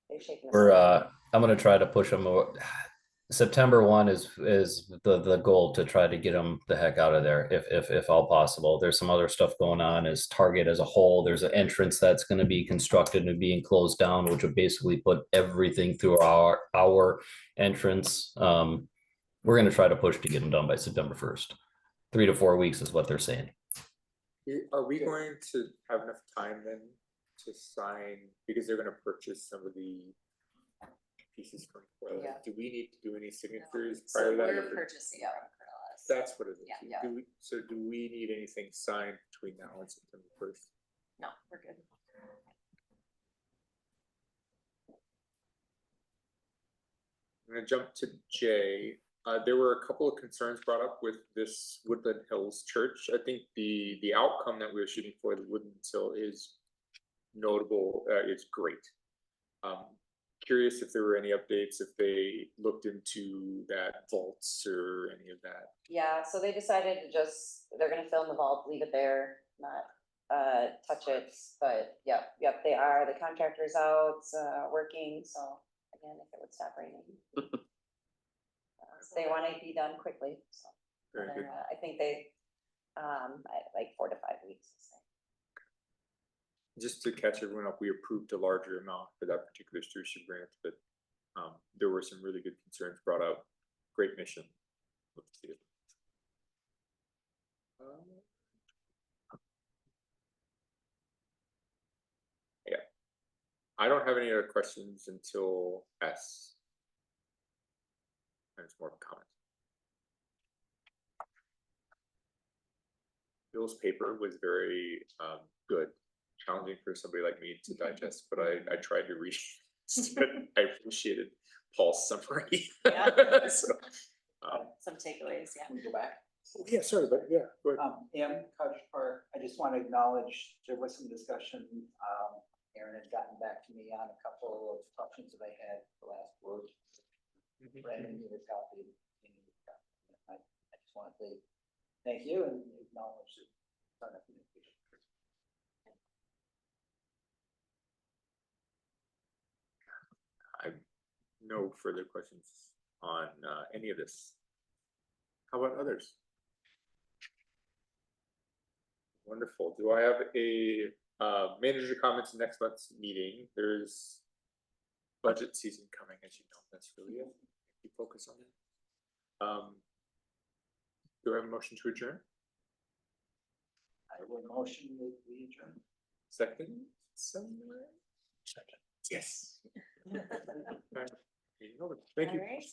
They're shaking. I'm gonna try to push them over. September 1 is the goal, to try to get them the heck out of there if all possible. There's some other stuff going on as Target as a whole. There's an entrance that's going to be constructed and being closed down, which would basically put everything through our entrance. We're going to try to push to get them done by September 1st. 3 to 4 weeks is what they're saying. Are we going to have enough time then to sign, because they're going to purchase some of the pieces from Corliss? Yeah. Do we need to do any signatures prior to that? We're purchasing from Corliss. That's what it is. Yeah. Do we need anything signed between now and September 1st? No, we're good. I'm gonna jump to J. There were a couple of concerns brought up with this Woodland Hills Church. I think the outcome that we were shooting for, the Woodland Hill, is notable. It's great. Curious if there were any updates, if they looked into that vaults or any of that. Yeah, so they decided to they're gonna fill in the vault, leave it there, not touch it, but yep, they are. The contractor's out, working, so again, if it would stop raining. They want to be done quickly, so. Very good. I think they, like 4 to 5 weeks. Just to catch everyone up, we approved a larger amount for that particular stewardship grant, but there were some really good concerns brought up. Great mission. Let's see it. Yeah, I don't have any other questions until S. There's more comments. Bill's paper was very good. Challenging for somebody like me to digest, but I tried to read it. I appreciated Paul's summary. Yeah. So, some takeaways, yeah. Can we go back? Oh, yeah, sorry, but yeah, go ahead. Cottage Park, I just want to acknowledge there was some discussion. Aaron had gotten back to me on a couple of questions that I had the last word. Brandon, you were copied. I just want to say thank you and acknowledge it. I have no further questions on any of this. How about others? Wonderful. Do I have a manager comments in next month's meeting? There's budget season coming, as you know. That's really it. You focus on it. Do I have a motion to adjourn? I will motion that we adjourn. Second, somewhere? Second. Yes. All right. Meeting over. Thank you. All right.